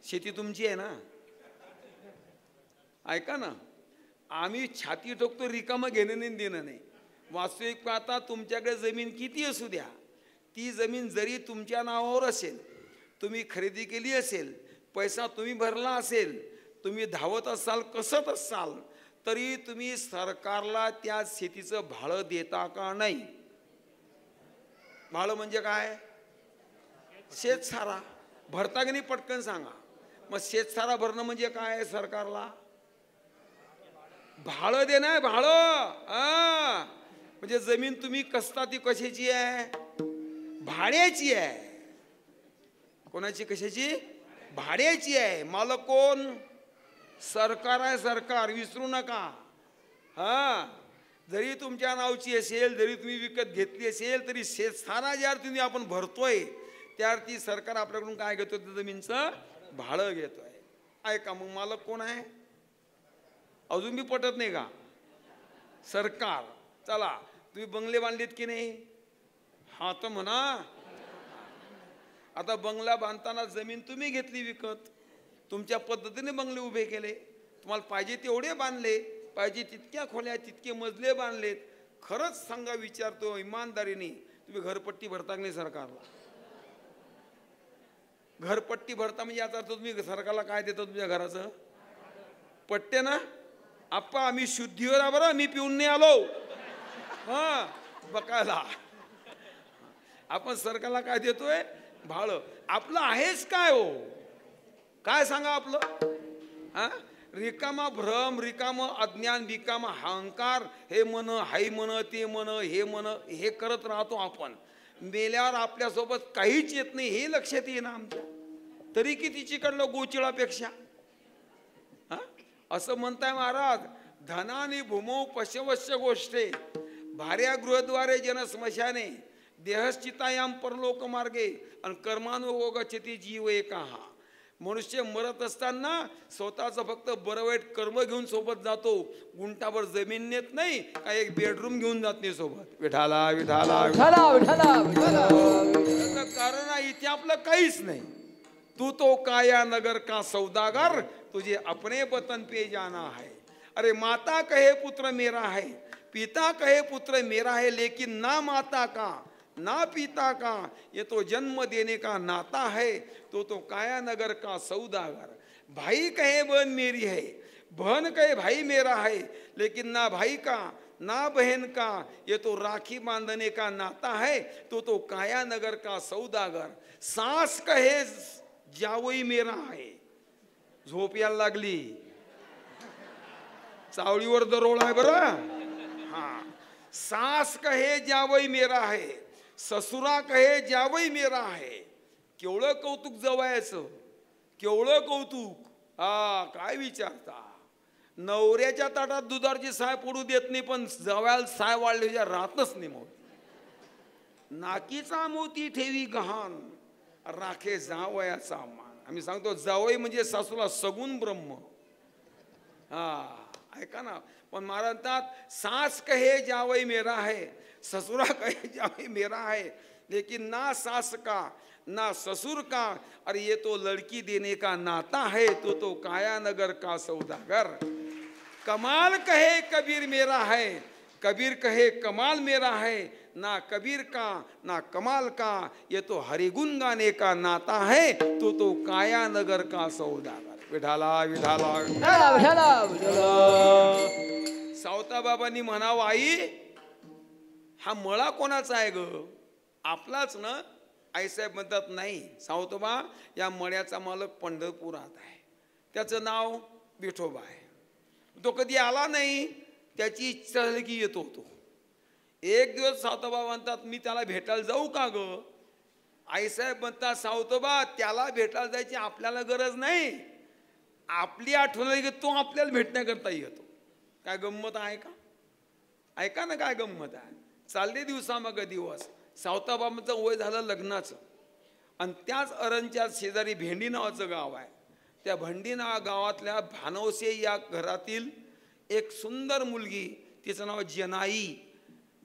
शेती तुमची आहे ना? ऐका ना, आम्ही छाती ठोकतो, रिकामं घेणं नाही देणं नाही. वास्तविक पाहता तुमच्याकडे जमीन किती असू द्या, ती जमीन जरी तुमच्या नावावर असेल, तुम्ही खरेदी केली असेल, पैसा तुम्ही भरला असेल, तुम्ही धावत असाल, कसत असाल, तरी तुम्ही सरकारला त्या शेतीचं भाडं देता का नाही? भाडं म्हणजे काय? शेतसारा भरता की नाही? पटकन सांगा. मग शेतसारा भरणं म्हणजे काय? सरकारला भाडं देणं आहे. भाडं म्हणजे जमीन तुम्ही कसता ती कशाची आहे? भाड्याची आहे. कोणाची? कशाची? भाड्याची आहे. मालक कोण? सरकार आहे. सरकार विसरू नका. हा, जरी तुमच्या नावची असेल, जरी तुम्ही विकत घेतली असेल, तरी शेतसारा ज्यावर तुम्ही आपण भरतोय त्यावरती सरकार आपल्याकडून काय घेतो? जमीनचं भाडं घेतोय. ऐका, मग मालक कोण आहे? अजून बी पटत नाही का? सरकार. चला, तुम्ही बंगले बांधलेत की नाही? हा तर म्हणा. आता बंगला बांधताना जमीन तुम्ही घेतली विकत, तुमच्या पद्धतीने बंगले उभे केले, तुम्हाला पाहिजे तेवढे बांधले, पाहिजे तितक्या खोल्या, तितके मजले बांधलेत. खरंच सांगा, विचारतो इमानदारीने, तुम्ही घरपट्टी भरता की नाही सरकारला? घरपट्टी भरता म्हणजे याचा अर्थ तुम्ही सरकारला काय देता? तुमच्या घराचं पट्टे ना? आप्पा आम्ही शुद्धीवर बरं, मी पिऊन नाही आलो. हा बकायला. आपण सरकारला काय देतोय? भाळ. आपलं आहेच काय हो? काय सांगा आपलं? हा, रिकामा भ्रम, रिकाम अज्ञान, रिकामा अहंकार, हे म्हण, हाय म्हण, ते म्हण, हे म्हण, हे करत राहतो आपण. मेल्यावर आपल्यासोबत काहीच येत नाही हे लक्षात येईना आमच्या. तरी किती चिकडलं गोचिळापेक्षा. हा, असं म्हणताय महाराज. धनानी भूमौ पशवस्य गोष्टे भार्या गृहद्वारे जन स्मशाने देहश्चितायाम परलोक मार्गे आणि कर्मानुभोगचिती जीव एका. हा, मनुष्य मरत असताना स्वतःचं फक्त बरं वाईट कर्म घेऊन सोबत जातो. गुंटावर जमीन नेत नाही, काय एक बेडरूम घेऊन जात नाही सोबत. विठाला विठाला कारण आहे इथे आपलं काहीच नाही. तू तो काया नगर का सौदागर तुझे अपने वतन पे जाना है. अरे माता कहे पुत्र मेरा है, पिता कहे पुत्र मेरा है, लेकिन ना माता का ना पिता का ये तो जन्म देने का नाता है. तो काया नगर का सौदागर. भाई कहे बहन मेरी है, बहन कहे भाई मेरा है, लेकिन ना भाई का ना बहन का ये तो राखी बांधने का नाता है. तो काया नगर का सौदागर. सास कहे जावई मेरा आहे. झोप यायला लागली. चावळीवर दरोळ आहे बरं. हा, सास कहे जावई मेरा आहे, ससुरा कहे जावई मेरा आहे. केवढं कौतुक जवयाचं, केवढं कौतुक. हा, काय विचारता. नवऱ्याच्या ताटात दुधाची साय पडू देत नाही, पण जवयाला साय वाढल्याच्या राहतच नाही. मग नाकीचा मोती ठेवी गहाण राखे जावयाचा मान. आम्ही सांगतो जावई म्हणजे सासूला सगुण ब्रह्म. हा, ऐका ना. पण म्हणतात सास कहे जावई मेरा है, ससुरा कहे जावई मेरा है, लेकिन ना सास का ना ससुर का, अरे ये तो लड़की देने का नाता है. तो काया नगर का सौदागर. कमाल कहे कबीर मेरा है, कबीर कहे कमाल मेरा है, ना कबीर का ना कमाल का ये तो हरिगुण गाने का नाता है. तो काया नगर का सौदागर. विठाला विठाला. सावता बाबांनी म्हणावं आई हा मळा कोणाचा आहे ग? आपलाच ना? आईसाहेब म्हणतात नाही सावतोबा, या मळ्याचा मालक पंढरपुरात आहे, त्याचं नाव विठोबा आहे. तो कधी आला नाही, त्याची इच्छा झाली की येतो तो. एक दिवस सावतोबा म्हणतात मी त्याला भेटायला जाऊ का ग? आईसाहेब म्हणतात सावतोबा त्याला भेटायला जायची आपल्याला गरज नाही, आपली आठवण आली की तो आपल्याला भेटण्याकरता येतो. काय गंमत आहे का? ऐका ना काय गंमत आहे. चालले दिवसामाग दिवस. सावताबाबांचं वय झालं लग्नाचं, आणि त्याच अरणच्या शेजारी भेंडी नावाचं गाव आहे. त्या भेंडी गावातल्या भानवसे या घरातील एक सुंदर मुलगी, तिचं नाव जनाई.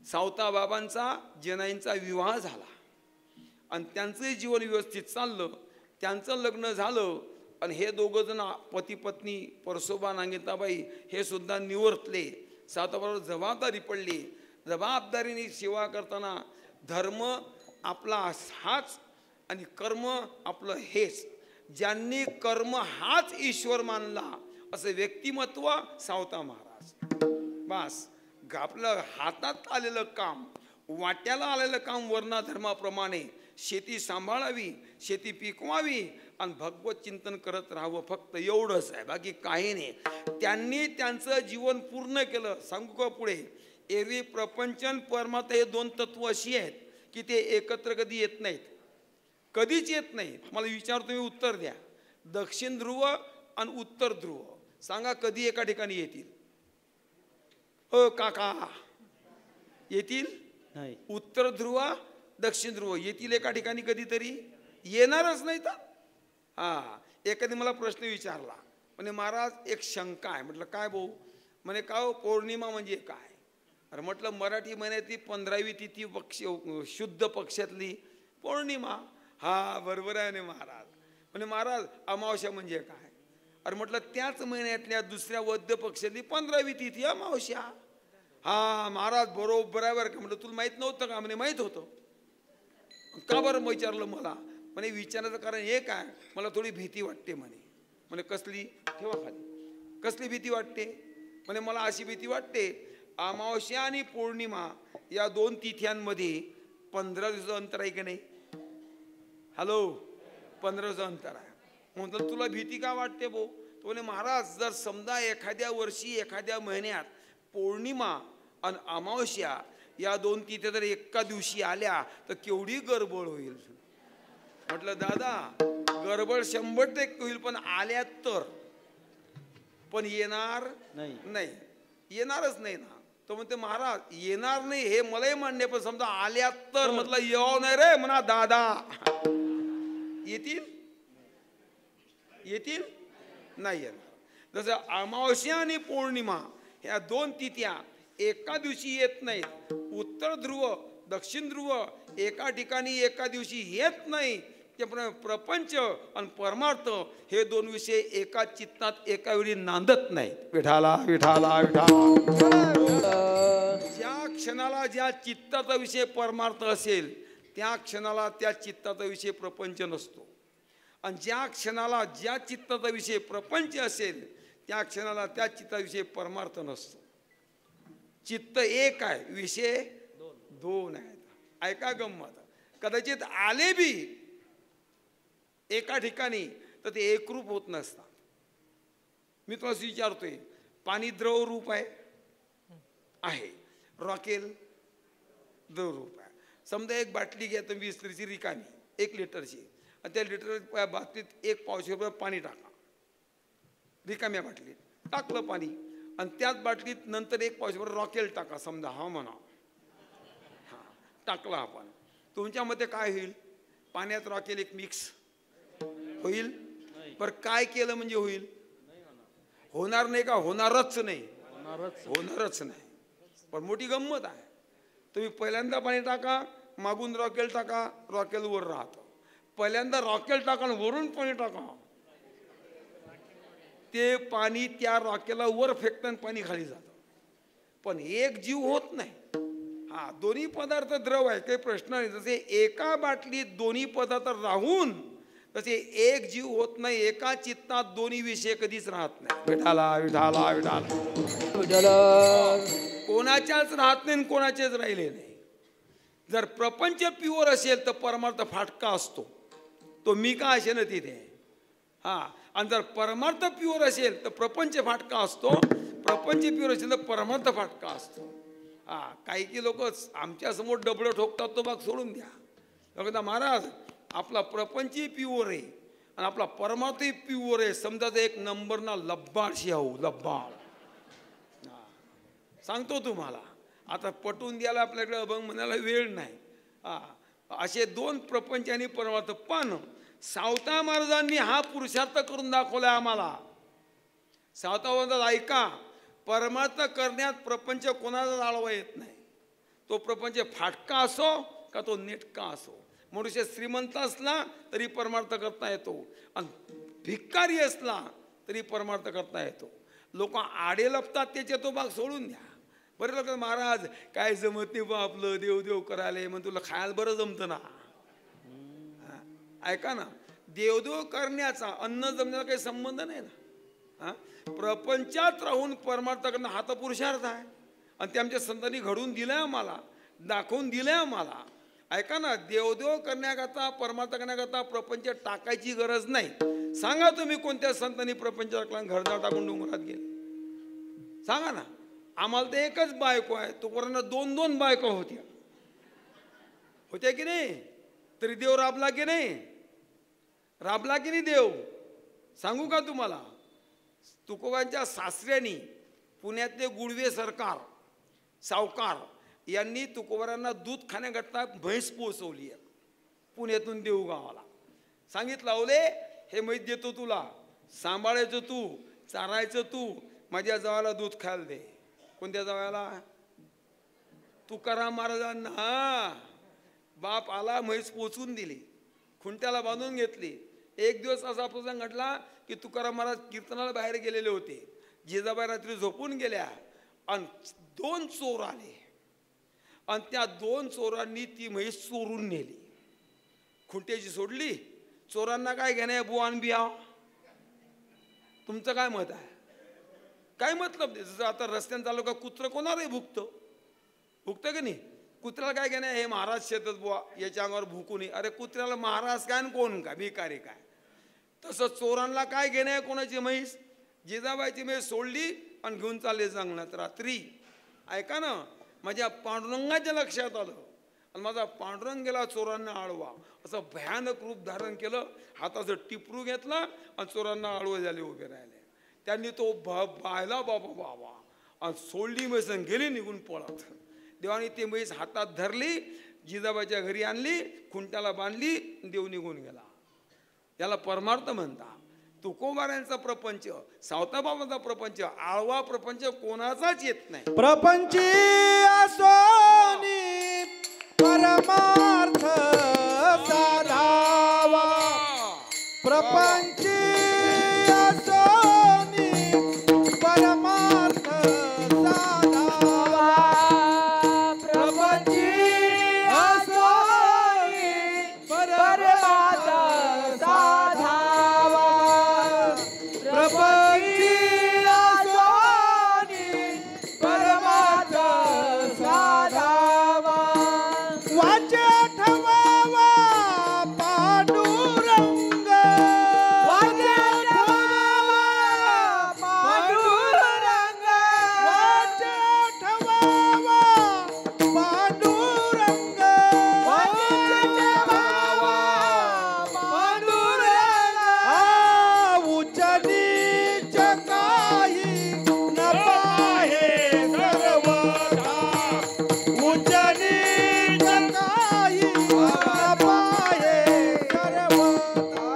सावताबाबांचा जनाईंचा विवाह झाला आणि त्यांचंही जीवन व्यवस्थित चाललं. त्यांचं लग्न झालं आणि हे दोघं जण पती पत्नी परसोबा नांगेताबाई हे सुद्धा निवर्तले. सावताबाबावर जबाबदारी पडली. जबाबदारीने सेवा करताना धर्म आपला हाच आणि कर्म आपलं हेच. ज्यांनी कर्म हाच ईश्वर मानला असं व्यक्तिमत्व सावता महाराज. बस आपलं हातात आलेलं काम, वाट्याला आलेलं काम वर्णाधर्माप्रमाणे शेती सांभाळावी, शेती पिकवावी आणि भगवत चिंतन करत राहावं, फक्त एवढंच आहे, बाकी काही नाही. त्यांनी त्यांचं जीवन पूर्ण केलं. सांगू का पुढे? एरवी प्रपंचन परमात्मा हे दोन तत्व अशी आहेत की ते एकत्र कधी येत नाहीत, कधीच येत नाही. मला विचार तुम्ही उत्तर द्या. दक्षिण ध्रुव आणि उत्तर ध्रुव सांगा कधी एका ठिकाणी येतील? ओ काका येतील? नाही. उत्तर ध्रुव दक्षिण ध्रुव येतील एका ठिकाणी कधीतरी? येणारच नाही तर. हा, एखादी मला प्रश्न विचारला, म्हणे महाराज एक शंका आहे. म्हटलं काय भाऊ? म्हणे का हो पौर्णिमा म्हणजे काय? अरे म्हटलं मराठी महिन्यातली 15वी तिथी पक्ष शुद्ध पक्षातली पौर्णिमा. हा बरोबर आहे ना महाराज. म्हणे महाराज अमावस्या म्हणजे काय? अरे म्हटलं त्याच महिन्यातल्या दुसऱ्या वद्य पक्षातली 15वी तिथी अमावस्या. हा महाराज बरोबर आहे बरं का. म्हटलं तुला माहीत नव्हतं का? म्हणे माहीत होतं. का बरं विचारलं मला? म्हणे विचारायचं कारण हे काय, मला थोडी भीती वाटते म्हणे. म्हणे कसली? ठेवा खाली. कसली भीती वाटते? म्हणे मला अशी भीती वाटते अमावस्या आणि पौर्णिमा या दोन तिथ्यांमध्ये 15 दिवसाचं अंतर आहे की नाही? हॅलो, 15 दिवसाचं अंतर आहे. म्हणतो तुला भीती का वाटते भाऊ? तो म्हणे महाराज, जर समजा एखाद्या वर्षी एखाद्या महिन्यात पौर्णिमा आणि अमावस्या या दोन तिथे जर एका दिवशी आल्या तर केवढी गडबड होईल. म्हटलं दादा, गडबड 100% होईल, पण आल्या तर, पण येणार नाही, येणारच नाही ना. तो म्हणते महाराज येणार नाही हे मलाही मान्य, पण समजा आल्या तर. म्हटलं येऊ नाही रे म्हणा दादा. येतील येतील नाही येणार. जसं अमावस्या आणि पौर्णिमा ह्या दोन तिथ्या एका दिवशी येत नाहीत. उत्तर ध्रुव दक्षिण ध्रुव एका ठिकाणी एका दिवशी येत नाही. त्याप्रमाणे प्रपंच आणि परमार्थ हे दोन विषय एका चित्तात एका वेळी नांदत नाहीत. विठाला विठाला विठाला. ज्या क्षणाला ज्या चित्ताचा विषय परमार्थ असेल त्या क्षणाला त्या चित्ताचा विषय प्रपंच नसतो, आणि ज्या क्षणाला ज्या चित्ताचा विषय प्रपंच असेल त्या क्षणाला त्या चित्ताविषयी परमार्थ नसतो. चित्त एक आहे, विषय दोन आहेत. ऐका गंमत, कदाचित आले बी एका ठिकाणी तर ते एकरूप होत नसतात. मी तुला विचारतोय, पाणी द्रव रूप आहे, रॉकेल द्रव रूप आहे. समजा एक बाटली घ्या तुम्ही 20 लिटरची रिकामी, 1 लिटरची, आणि त्या लिटर बाटलीत 1 पावशेर पाणी टाका. रिकाम्या बाटलीत टाकलं पाणी, आणि त्याच बाटलीत नंतर 1 पावशेर रॉकेल टाका. समजा हा म्हणा, हा टाकला आपण. तुमच्या मते काय होईल? पाण्यात रॉकेल एक मिक्स होईल? पर काय केलं म्हणजे होईल? होणार नाही का? होणारच नाही, होणारच नाही. पण मोठी गंमत आहे, तुम्ही पहिल्यांदा पाणी टाका, मागून रॉकेल टाका, रॉकेल वर राहतं. पहिल्यांदा रॉकेल टाका आणि वरून पाणी टाका, ते पाणी त्या रॉकेलला वर फेकताना पाणी खाली जातं, पण एक जीव होत नाही. हा, दोन्ही पदार्थ द्रव आहे, काही प्रश्न नाही. जसे एका बाटलीत दोन्ही पदार्थ राहून तसे एक जीव होत नाही. एका चित्तात दोन्ही विषय कधीच राहत नाही. विठाला विठाला विठाला. कोणाच्याच राहत नाही, कोणाचेच राहिले नाही. जर प्रपंच प्युअर असेल तर परमार्थ फाटका असतो, तो मी का असे ना तिथे. हा, आणि जर परमार्थ प्युअर असेल तर प्रपंच फाटका असतो, प्रपंच प्युअर असेल तर परमार्थ फाटका असतो. हा, काही लोक आमच्या समोर डबडं ठोकतात, तो भाग सोडून द्या. म्हणता महाराज आपला प्रपंचही प्युअर आहे आणि आपला परमार्थही प्युअर आहे. समजा एक नंबर ना लब्बाडशी आहो, लब्बाड. सांगतो तुम्हाला, आता पटवून द्यायला आपल्याकडे अभंग म्हणायला वेळ नाही. असे दोन प्रपंच आणि परमार्थ. पण सावता महाराजांनी हा पुरुषार्थ करून दाखवला आम्हाला. सावता महाराज ऐका, परमार्थ करण्यात प्रपंच कोणाला आळवा येत नाही. तो प्रपंच फाटका असो का तो नेटका असो. मनुष्य श्रीमंत असला तरी परमार्थ करता येतो, आणि भिकारी असला तरी परमार्थ करता येतो. लोक आडे लपतात त्याचे तो भाग सोडून द्या. बरं लोक महाराज काय जमत नाही बा आपलं, देव देव करायला, मग तुला खायला बरं जमतं ना. ऐका ना, देवदेव करण्याचा अन्न जमण्याचा काही संबंध नाही ना. प्रपंचात राहून परमार्थ करणं हा तर पुरुषार्थ आहे, आणि ते आमच्या संतांनी घडवून दिलंय आम्हाला, दाखवून दिलंय आम्हाला. ऐका ना, देवदेव करण्याकरता परमार्थ करण्याकरता प्रपंच टाकायची गरज नाही. सांगा तुम्ही कोणत्या संतांनी प्रपंच टाकला घरदार टाकून डोंगरात गेले? सांगा ना. आम्हाला तर एकच बायको आहे, तुकोरांना 2-2 बायको होत्या की नाही? तरी देव राबला की नाही? राबला की नाही देव? सांगू का तुम्हाला? तुकोबांच्या सासऱ्यांनी पुण्यातले गुडवे सरकार सावकार यांनी तुकोबारांना दूध खाण्याकरता म्हैस पोचवली आहे पुण्यातून देऊगावाला. सांगितलं, अवले हे म्हैस देतो तुला, सांभाळायचं तू, चारायचं तू, माझ्या जावाला दूध खायला दे. कोणत्या जावाला? तुकाराम महाराजांना. बाप आला, म्हैस पोचून दिली, खुंट्याला बांधून घेतली. एक दिवस असा प्रसंग घडला की तुकाराम महाराज कीर्तनाला बाहेर गेलेले होते. जिजाबाई रात्री झोपून गेल्या आणि 2 चोर आले, आणि त्या 2 चोरांनी ती म्हैस चोरून नेली. खुंट्याची सोडली. चोरांना काय घेणे बुवान बिया? तुमचं काय मत आहे? काय मतलब? जसं आता रस्त्यानं चालू का कुत्र कोणालाही भुकतं की नाही? कुत्र्याला काय घेणं, हे महाराज शेतात बुवा, याच्या अंगावर भुकू नये. अरे कुत्र्याला महाराज काय आणि कोण काय, भिकारी काय. तसं चोरांना काय घेणं आहे कोणाची म्हैस. जिजाबाईची म्हैस सोडली आणि घेऊन चालले जंगलात रात्री. ऐका ना, माझ्या पांडुरंगाच्या लक्षात आलं आणि माझा पांडुरंग गेला चोरांना आळवा. असं भयानक रूप धारण केलं, हाताचं टिपरू घेतला आणि चोरांना आळवे झाले, उभे राहिले. त्यांनी तो पाहिला बाबा बाबा आणि सोडली म्हैस आणि गेली निघून पळत. देवाने ती म्हैस हातात धरली, जिजाबाईच्या घरी आणली, खुंट्याला बांधली, देव निघून गेला. याला परमार्थ म्हणता. तुकोबारांचा प्रपंच, सावताबाबांचा प्रपंच, आळवा प्रपंच कोणाचाच येत नाही. प्रपंची असोनी परमार्थ साधावा, प्रपंची असोनी परमार्थ साधावा, प्रपंची असोनी परमार्थ साधावा, प्रपंची असोनी परमार्थ साधावा. वाचे ठवावा पांडुरंग, वाचे ठवावा पांडुरंग, वाचे ठवावा पांडुरंग, वाचे ठवावा पांडुरंग. उच्च नीच काही न पाहे सर्वथा, उच्च नीच काही न पाहे सर्वथा,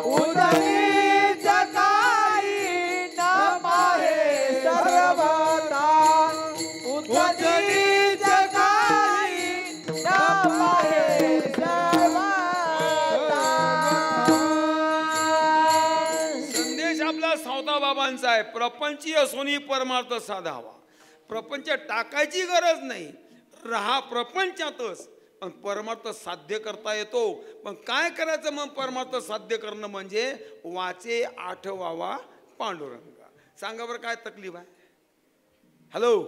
उच्च नीच काही न पाहे सर्वथा, उच्च नीच काही न पाहे सर्वथा. संदेश आपला सावताबाबांचा आहे. प्रपंची असोनी परमार्थ साधावा. प्रपंच टाकायची गरज नाही, राहा प्रपंचातच. पण परमार्थ साध्य करता येतो. पण काय करायचं मग परमार्थ साध्य करणं म्हणजे वाचे आठवावा पांडुरंग. सांगा बरं काय तकलीफ आहे. हॅलो,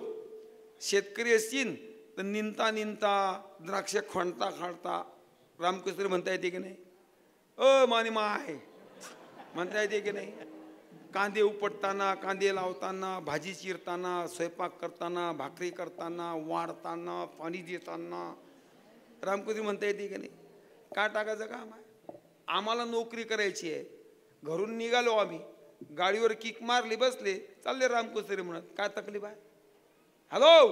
शेतकरी असतील तर निंता निंता द्राक्ष खणता खणता रामकृष्ण म्हणता येते की नाही. मानी माय म्हणता येते की नाही. कांदे उपटताना, कांदे लावताना, भाजी चिरताना, स्वयंपाक करताना, भाकरी करताना, वाढताना, पाणी देताना रामकृष्ण म्हणता येते की नाही. काय टाकायचं काम आहे. आम्हाला नोकरी करायची आहे. घरून निघालो आम्ही, गाडीवर किक मारली, बसले, चालले रामकृष्ण म्हणत. काय तकलीफ आहे. हॅलो,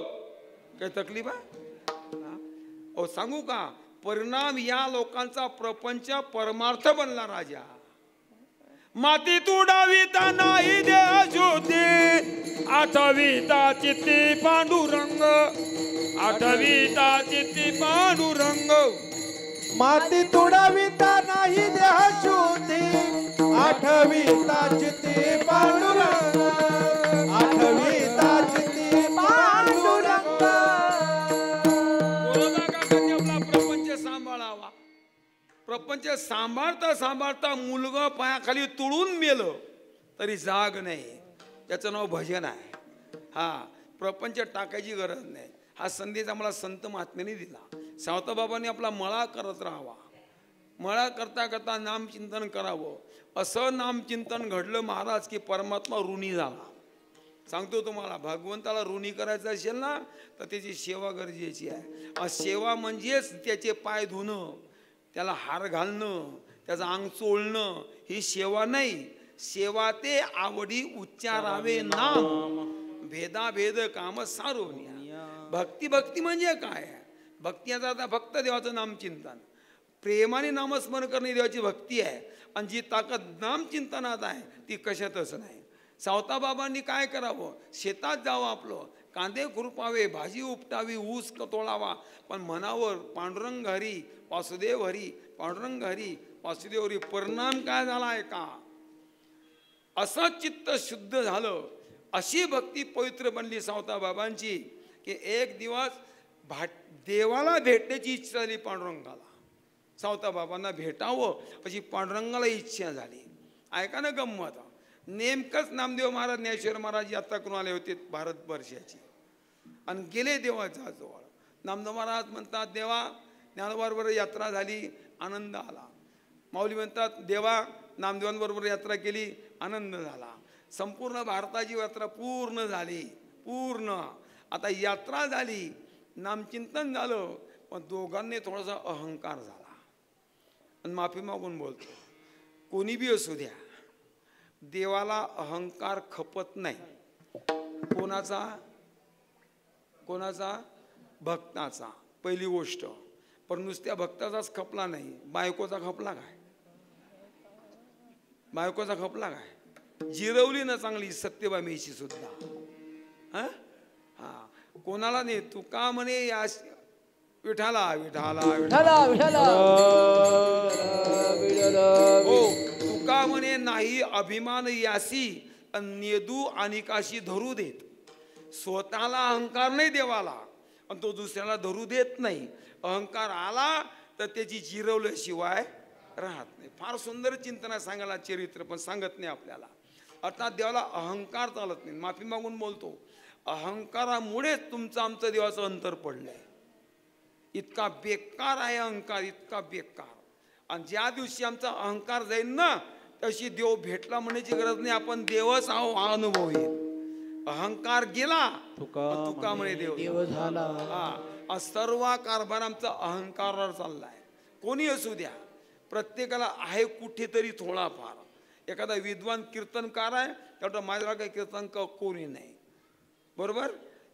काय तकलीफ आहे. सांगू का, परिणाम या लोकांचा प्रपंच परमार्थ बनला. राजा माती तुडाविता नाही देह ज्योती, आठविता चित्ती पांडुरंग, आठविता चित्ती पांडुरंग. माती तुडविता नाही देह शुद्धी, आठविता चित्ती पांडुरंग, आठविता चित्ती पांडुरंग. आपला प्रपंच सांभाळावा. प्रपंच सांभाळता सांभाळता मुलगा पायाखाली तुळून मेलं तरी जाग नाही. त्याचं नाव भजन आहे. हा प्रपंच टाकायची गरज नाही. हा संदेश आम्हाला संत महात्म्याने दिला. सावताबाबांनी आपला मळा करत राहावा. मळा करता करता नामचिंतन करावं. असं नामचिंतन घडलं महाराज की परमात्मा ऋणी झाला. सांगतो तुम्हाला, भगवंताला ऋणी करायचं असेल ना तर त्याची सेवा गरजेची आहे. सेवा म्हणजेच त्याचे पाय धुणं, त्याला हार घालणं, त्याचं अंग चोळणं, ही सेवा नाही. सेवा ते आवडी उच्चारावे नाम, भेदाभेद काम सारोनिया. भक्ती भक्ती म्हणजे काय. भक्ती आता फक्त देवाचं नामचिंतन, प्रेमाने नामस्मरण करणे देवाची भक्ती आहे. आणि जी ताकद नामचिंतनात आहे ती कशातच नाही. सावताबाबांनी काय करावं, शेतात जावं, आपलं कांदे खुरपावे, भाजी उपटावी, ऊस तोडावा, पण मनावर पांडुरंग हरी वासुदेव हरी, पांडुरंग हरी वासुदेव हरी. परिणाम काय झाला आहे का, असं चित्त शुद्ध झालं. अशी भक्ती पवित्र बनली सावताबाबांची की एक दिवस देवाला भेटण्याची इच्छा झाली पांडुरंगाला. सावताबाबांना भेटावं अशी पांडुरंगाला इच्छा झाली. ऐका ना गंमत, नेमकंच नामदेव महाराज ज्ञानेश्वर महाराज यात्रा करून आले होते भारतवर्षाची आणि गेले देवाच्या जवळ. नामदेव महाराज म्हणतात देवा ज्ञानोबाबरोबर यात्रा झाली, आनंद आला. माऊली म्हणतात देवा नामदेवांबरोबर यात्रा केली, आनंद झाला. संपूर्ण भारताची यात्रा पूर्ण झाली, पूर्ण. आता यात्रा झाली, नामचिंतन झालं, पण दोघांनी थोडासा अहंकार झाला. आणि माफी मागून बोलतो, कोणी बी असू द्या, देवाला अहंकार खपत नाही. कोणाचा? कोणाचा? भक्ताचा. पहिली गोष्ट. पण नुसत्या भक्ताचाच खपला नाही, बायकोचा खपला काय? बायकोचा खपला काय? जिरवली ना चांगली सत्यभामेची सुद्धा. हा हा, कोणाला नाही. तू का म्हणे या विठाला विठाला विठाला विठाला हो, तू का म्हणे नाही अभिमान यासी नेदू आणि काशी धरू देत. स्वतःला अहंकार नाही देवाला, आणि तो दुसऱ्याला धरू देत नाही. अहंकार आला तर त्याची जिरवल्याशिवाय राहत नाही. फार सुंदर चिंतन सांगायला चरित्र, पण सांगत नाही आपल्याला. अर्थात देवाला अहंकार चालत नाही. माफी मागून बोलतो, अहंकारामुळेच तुमचं आमचं देवाचं अंतर पडलंय. इतका बेकार आहे अहंकार, इतका बेकार. आणि ज्या दिवशी आमचा अहंकार जाईल ना, तशी देव भेटला म्हणायची गरज नाही, आपण देवच आहो हा अनुभव येईल. अहंकार गेला, तुका म्हणे देव झाला. हा, सर्व कारभार आमचा अहंकारावर चाललाय. कोणी असू द्या, प्रत्येकाला आहे कुठेतरी थोडाफार. एखादा विद्वान कीर्तनकार आहे, तेवढं माझ्याला काही कीर्तनकार कोणी नाही, बरोबर.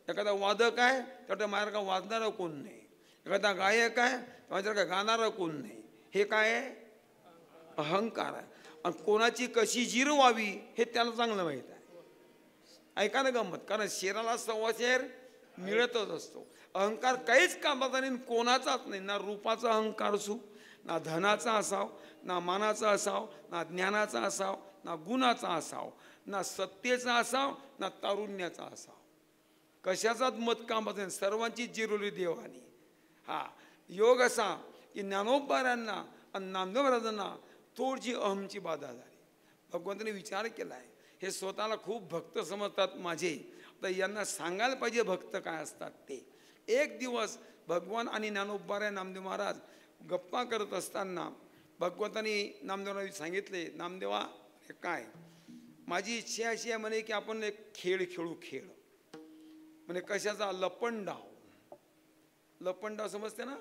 एखादा वादक आहे, तेवढं माझ्याला वाजणारा कोण नाही. एखादा गायक आहे, माझ्याला काय गाणारा कोण नाही. हे काय आहे? अहंकार आहे. आणि कोणाची कशी जिरवावी हे त्याला चांगलं माहीत आहे. ऐका ना गंमत, कारण शेराला सव्वा शेर मिळतच असतो. अहंकार काहीच कामाचा नाही, कोणाचाच नाही. ना रूपाचा अहंकार असू, ना धनाचा असाव, ना मानाचा असाव, ना ज्ञानाचा असाव, ना गुणाचा असाव, ना सत्तेचा असाव, ना तारुण्याचा असाव. कशाचाच मत कामाचा नाही, सर्वांची जिरवली देवानी. हा योग असा की ज्ञानोबारांना आणि नामदेव महाराजांना थोडीशी अहमची बाधा झाली. भगवंताने विचार केला आहे, हे स्वतःला खूप भक्त समजतात माझे, तर यांना सांगायला पाहिजे भक्त काय असतात ते. एक दिवस भगवान आणि ज्ञानोबाराय नामदेव महाराज गप्पा करत असताना भगवंतांनी नामदेवांना सांगितले, नामदेवा हे काय, माझी इच्छा अशी आहे म्हणे की आपण एक खेळ खेळू. खेळ म्हणे कशाचा? लपंडाव. लपंडाव समजते ना,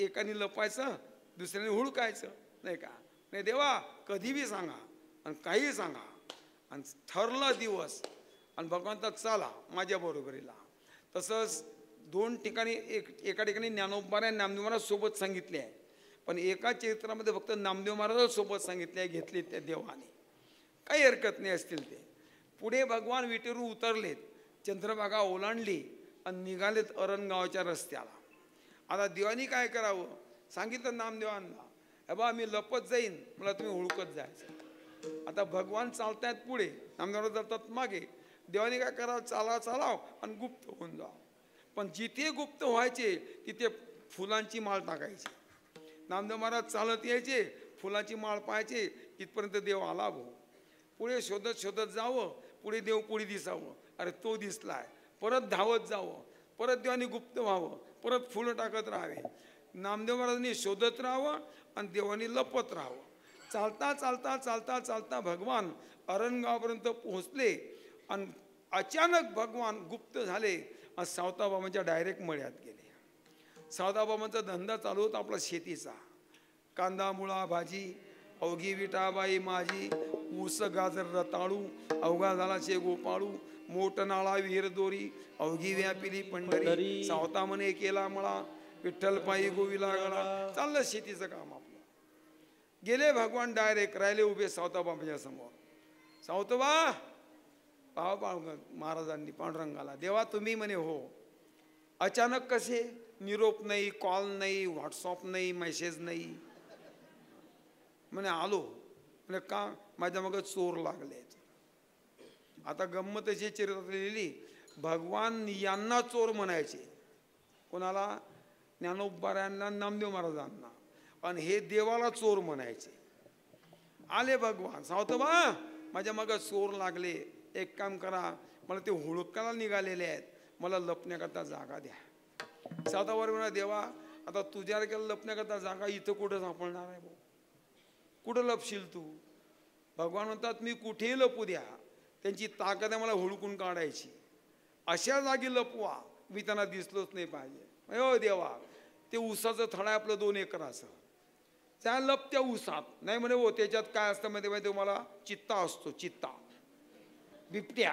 एकाने लपायचं, दुसऱ्याने हुडकायचं, नाही का? नाही देवा कधी बी सांगा आणि काही सांगा. आणि ठरला दिवस आणि भगवंता चला माझ्या बरोबरीला. तसंच दोन ठिकाणी एका ठिकाणी ज्ञानोबाराय नामदेव महाराज सोबत सांगितले आहे, पण एका चरित्रामध्ये फक्त नामदेव महाराज सोबत सांगितले आहे, घेतले त्या देवाने. काही हरकत नाही असतील ते. पुढे भगवान विटेरू उतरलेत, चंद्रभागा ओलांडली आणि निघालेत अरणगावच्या रस्त्याला. आता देवानी काय करावं सांगितलं नामदेवांना, हे बा मी लपत जाईन, मला तुम्ही हुडकत जायचं. आता भगवान चालतायत पुढे, नामदेव जातात मागे. देवानी काय करावं, चालाव आणि गुप्त होऊन जावं. पण जिथे गुप्त व्हायचे तिथे फुलांची माळ टाकायची. नामदेव महाराज चालत यायचे, फुलांची माळ पाहायचे, इथपर्यंत देव आला भाऊ. पुढे शोधत शोधत जावं, पुढे देव पुढे दिसावं, अरे तो दिसलाय. परत धावत जावं, परत देवानी गुप्त व्हावं, परत फुलं टाकत राहावे. नामदेव महाराजांनी शोधत राहावं आणि देवानी लपत राहावं. चालता चालता चालता चालता भगवान अरणगावापर्यंत पोहोचले आणि अचानक भगवान गुप्त झाले आणि सावताबाबांच्या डायरेक्ट मळ्यात गेले. सावताबाबांचा धंदा चालू होता आपला शेतीचा. कांदा मुळा भाजी अवघी विटाबाई माझी, ऊस गाजर रताळू अवघा झाला शे गोपाळू, मोठ नाळा विहीर दोरी अवघी व्यापिली पंढरी, सावता म्हणे केला मळा विठ्ठल पायी गोविला गळा. चाललं शेतीचं काम आपलं. गेले भगवान डायरेक्ट, राहिले उभे सावताबाबांच्या समोर. सावतोबा पाव महाराजांनी पांडुरंगाला, देवा तुम्ही म्हणे हो. अचानक कसे? निरोप नाही, कॉल नाही, व्हॉट्सअप नाही, मेसेज नाही. म्हणे आलो. म्हणजे का? माझ्या मग चोर लागले. आता गंमत अशी चरित्रात लिहिली, भगवान यांना चोर म्हणायचे. कोणाला? ज्ञानोबारायांना, नामदेव महाराजांना. आणि हे देवाला चोर म्हणायचे. आले भगवान, सावतोबा माझ्या मग चोर लागले, एक काम करा, मला ते हुडकायला निघालेले आहेत, मला लपण्याकरता जागा द्या. सातावर म्हणा देवा आता तुझ्या केलं लपण्याकरता जागा इथं कुठं सापडणार आहे भाऊ, कुठं लपशील तू? भगवान म्हणतात मी कुठेही लपू द्या, त्यांची ताकद आहे मला हुडकून काढायची, अशा जागी लपवा मी त्यांना दिसलोच नाही पाहिजे. हो देवा ते ऊसाचं थड आहे आपलं 2 एकराचं, त्या लपत्या ऊसात नाही म्हणे हो, त्याच्यात काय असतं माहिती तुम्हाला? चित्ता असतो, चित्ता बिबट्या.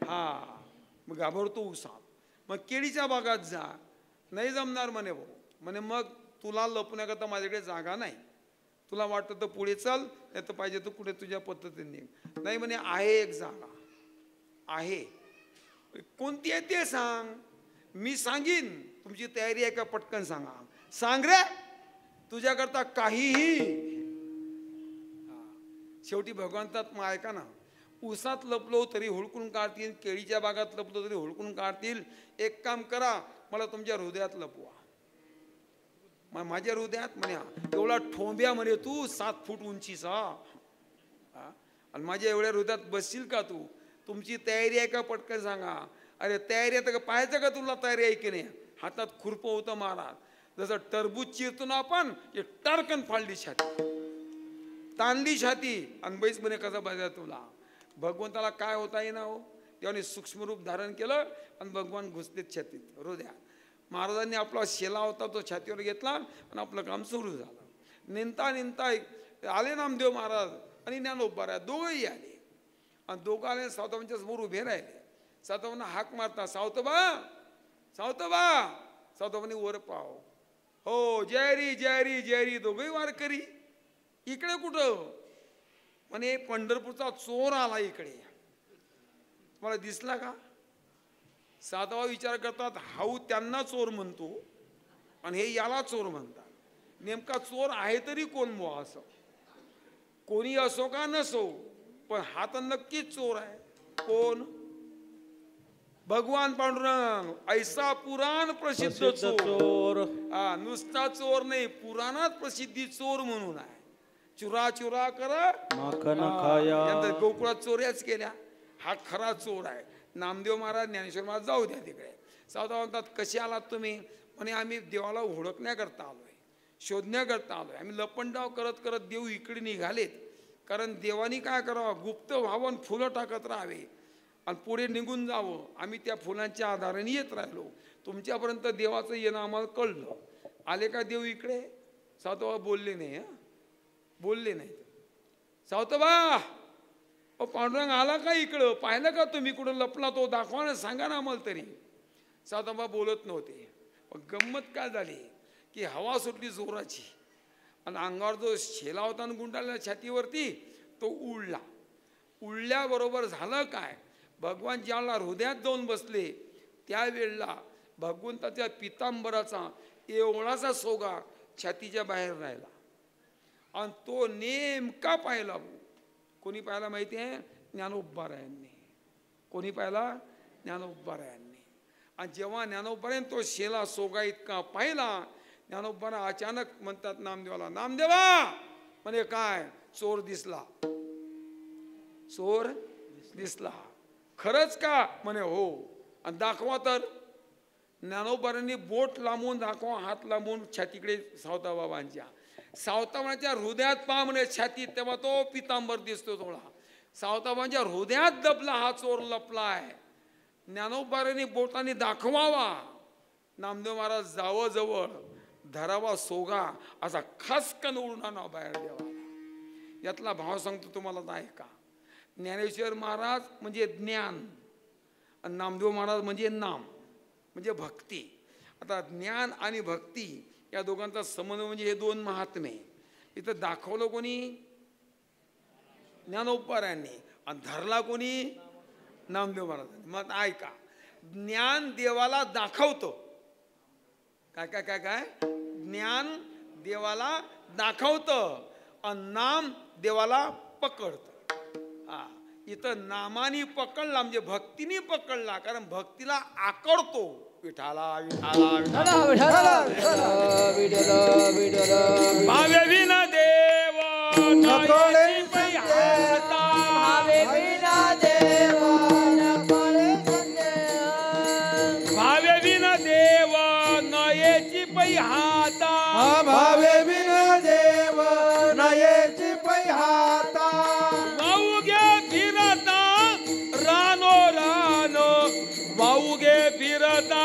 हा मग घाबरतो ऊसात. मग केळीच्या बागात जा, नाही जमणार म्हणे भाऊ. म्हणे मग तुला लपण्याकरता माझ्याकडे जागा नाही, तुला वाटतं तर पुढे चल, नाही तर पाहिजे तर कुठे तुझ्या पद्धतीने. नाही म्हणे आहे एक जागा आहे. कोणती आहे ते सांग, मी सांगीन. तुमची तयारी आहे का? पटकन सांगा. सांग रे, तुझ्याकरता काहीही. शेवटी भगवंतात मग ऐका ना, ऊसात लपलो तरी हुडकून काढतील, केळीच्या बागात लपलो तरी हुडकून काढतील. एक काम करा, मला तुमच्या हृदयात लपवा. माझ्या हृदयात म्हणे एवढा ठोंब्या म्हणे तू 7 फूट उंचीचा, आणि माझ्या एवढ्या हृदयात बसशील का तू? तुमची तयारी आहे का? पटकन सांगा. अरे तयारी आहे का? पाहायचं का तुला तयारी आहे की नाही? हातात खुरपं होतं महाराज, जसं टरबूज चिरतो ना आपण, ते टरकन फाळली छाती, ताणली छाती, आणि बैस म्हणे कसं बघा तुला. भगवंताला काय होता येईना हो, तेव्हा सूक्ष्मरूप धारण केलं आणि भगवान घुसलेत छातीत, हृदयात. महाराजांनी आपला शेला होता तो छातीवर घेतला आणि आपलं काम सुरू झालं. निंता निंता आले नामदेव महाराज आणि ज्ञानोबा दोघंही आले, आणि दोघं आले सावताबांच्या समोर उभे राहिले. सावताबांना हाक मारता, सावतोबा सावतोबा. सावतोबांनी वर पाव, हो जयरी जयरी जयरी. दोघंही वारकरी. इकडे कुठं? म्हणे पंढरपूरचा चोर आला इकडे, तुम्हाला दिसला का? सातवा विचार करतात, हाऊ त्यांना चोर म्हणतो आणि हे याला चोर म्हणतात. नेमका चोर आहे तरी कोण बुवा? असं कोणी असो का नसो, पण हा तर नक्कीच चोर आहे. कोण? भगवान पांडुरंग. ऐसा पुराण प्रसिद्ध चोर. नुसता चोर नाही, पुराणात प्रसिद्धी चोर म्हणून आहे. चुरा चुरा करा माखन खाया. गोकुळात चोऱ्याच केल्या. हा खरा चोर आहे. नामदेव महाराज ज्ञानेश्वर महाराज जाऊ द्या तिकडे. सावता म्हणतात कसे आलात तुम्ही? म्हणे आम्ही देवाला ओळखण्याकरता आलोय, शोधण्याकरता आलोय. आम्ही लपंडाव करत करत देव इकडे निघालेत, कारण देवानी काय करावं, गुप्त व्हावं, फुलं टाकत राहावे आणि पुढे निघून जावं. आम्ही त्या फुलांच्या आधाराने येत राहिलो. तुमच्यापर्यंत देवाचं येणं आम्हाला कळलं. आले का देव इकडे? सावतबा बोलले नाही. बोलले नाही. सावतबा पांडुरंग आला का इकडं? पाहिलं का तुम्ही? कुठं लपला तो? दाखवा ना, सांगा ना आम्हाला तरी. सावतबा बोलत नव्हते. गंमत काय झाली की हवा सुटली जोराची, आणि अंगावर जो शेला होता आणि गुंडाळला छातीवरती तो उडला. उडल्याबरोबर झालं काय, भगवान ज्याला हृदयात जाऊन बसले त्यावेळेला भगवंताच्या पितांबराचा एवढासा सोगा छातीच्या बाहेर राहिला, आणि तो नेमका पाहिला. कोणी पाहिला माहिती आहे? ज्ञानोबारायांनी. कोणी पाहिला? ज्ञानोबारायांनी. आणि जेव्हा ज्ञानोबारायांनी तो शेला सोगा इतका पाहिला, ज्ञानोबारा अचानक म्हणतात नामदेवाला, नामदेवा म्हणे काय? चोर दिसला. चोर दिसला. खरंच का? म्हणे हो. आणि दाखवा तर. ज्ञानोबारांनी बोट लांबून दाखवा, हात लांबून छातीकडे सावताबाबांच्या. सावताबाबांच्या हृदयात पहा म्हणे छातीत, तेव्हा तो पितांबर दिसतो थोडा. सावताबाबांच्या हृदयात दबला हा चोर लपलाय. ज्ञानोबारांनी बोटाने दाखवावा. नामदेव महाराज जावं जवळ, धरावा सोगा, असा खसकन उडून आणा बाहेर देवाला. यातला भाव सांगतो तुम्हाला, ऐका. ज्ञानेश्वर महाराज म्हणजे ज्ञान, आणि नामदेव महाराज म्हणजे नाम, म्हणजे भक्ती. आता ज्ञान आणि भक्ती या दोघांचा संबंध म्हणजे हे 2 महात्मे. इथं दाखवलं कोणी? ज्ञानोबारायांनी. आणि धरला कोणी? नामदेव महाराजांनी. मग ऐका, ज्ञान देवाला दाखवतो. काय काय काय काय? ज्ञान देवाला दाखवतं आणि नाम देवाला पकडतं. इथं नामानी पकडला म्हणजे भक्तीने पकडला, कारण भक्तीला आकडतो. विठाला विठाला विठाला भावे विना देव भावे विना देव भावे बिन देव नयेची पैहाता वाऊगे फिरता रानो रानो वाऊगे फिरता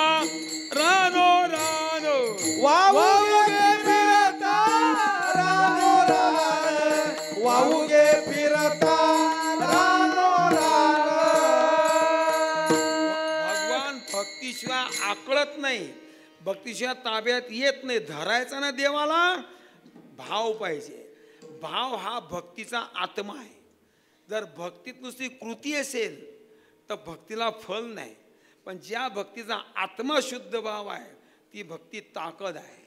रानो रानो वाऊगे फिरता रानो रान वाऊगे फिरता रानो रान भगवान भक्तीशिवाय आकळत नाही, भक्तीशिवाय ताब्यात येत नाही. धरायचा ना देवाला, भाव पाहिजे. भाव हा भक्तीचा आत्मा आहे. जर भक्तीत नुसती कृती असेल तर भक्तीला फल नाही, पण ज्या भक्तीचा आत्मा शुद्ध भाव आहे ती भक्ती ताकद आहे.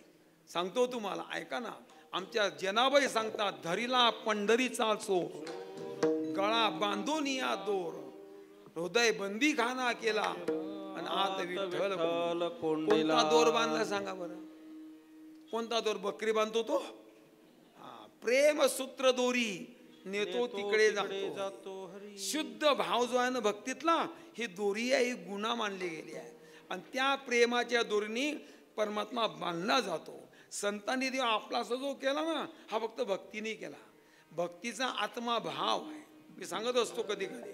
सांगतो तुम्हाला, ऐका ना. आमच्या जनाबाई सांगतात, धरीला पंढरीचा चोर गळा बांधून या दोर हृदय बंदी खाना केला आणि आत विठ्ठल कोणता दोर बांधला सांगा बरं? कोणता दोर? बकरी बांधतो तो? प्रेम सूत्र दोरी नेतो तिकडे जातो. शुद्ध भाव जो आहे ना भक्तीतला, ही दोरी आहे, ही गुन्हा मानली गेली आहे. आणि त्या प्रेमाच्या दोरीने परमात्मा बांधला जातो. संतांनी देव आपला असा जो केला ना, हा फक्त भक्तीने केला. भक्तीचा आत्मा भाव आहे. मी सांगत असतो कधी कधी,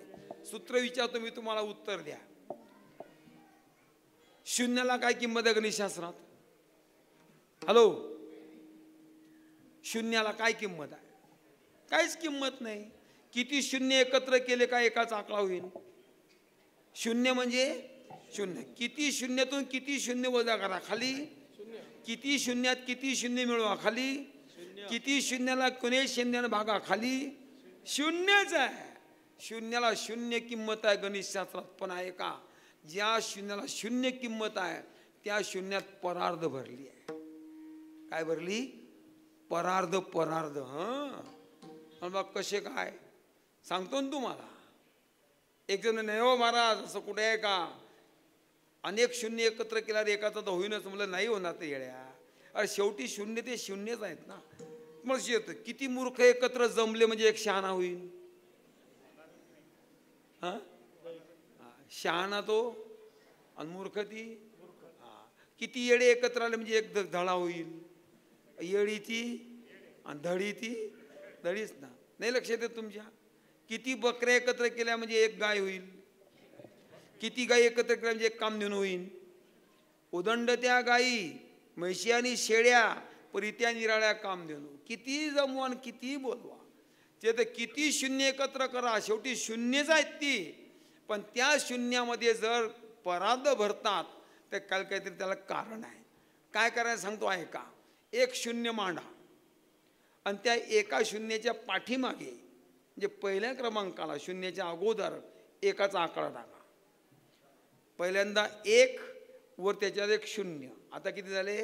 सूत्र विचारतो मी, तुम्हाला उत्तर द्या. शून्याला काय किंमत आहे गणितशास्त्रात? हॅलो, शून्याला काय किंमत आहे? काहीच किंमत नाही. किती शून्य एकत्र केले का एकाच आकडा होईल? शून्य म्हणजे शून्य. किती शून्यातून किती शून्य वजा करा खाली, किती शून्यात किती शून्य मिळवा खाली, किती शून्याला कोणी शून्यानं भागा खाली, शून्यच आहे. शून्याला शून्य किंमत आहे गणितशास्त्रात. पण आहे का, ज्या शून्याला शून्य किंमत आहे त्या शून्यात परार्ध भरली आहे. काय भरली? परार्ध. परार्ध. मग कसे काय सांगतो ना तुम्हाला. एक जण, नाही हो महाराज असं कुठे आहे का, अनेक शून्य एकत्र केल्यावर एकाचा तर होईनच. म्हणलं नाही होणार ते येड्या. अरे शेवटी शून्य ते शून्यच आहेत ना. मग किती मूर्ख एकत्र जमले म्हणजे एक शहाणा होईल? हा, शहाणा तो आणि मूर्ख ती. किती येडे एकत्र आले म्हणजे एक धडा होईल. येडी ती आणि धडी ती धडीच ना. नाही लक्षात येत तुमच्या? किती बकऱ्या एकत्र केल्या म्हणजे एक गाय होईल. किती गायी एकत्र केल्या म्हणजे एक कामधेनू होईल. उदंड त्या गायी, म्हशी आणि शेळ्या, परित्या निराळ्या कामधेनू. किती जमवा आणि किती बोलवा, ते तर किती शून्य एकत्र करा, शेवटी शून्यच आहेत ती. पण त्या शून्यामध्ये जर परार्ध भरतात तर काहीतरी त्याला कारण आहे. काय करायचं सांगतो आहे का. एक शून्य मांडा आणि त्या एका शून्याच्या पाठीमागे, म्हणजे पहिल्या क्रमांकाला शून्याच्या अगोदर एकाचा आकडा टाका. पहिल्यांदा एक, वर त्याच्यात एक शून्य. आता किती झाले?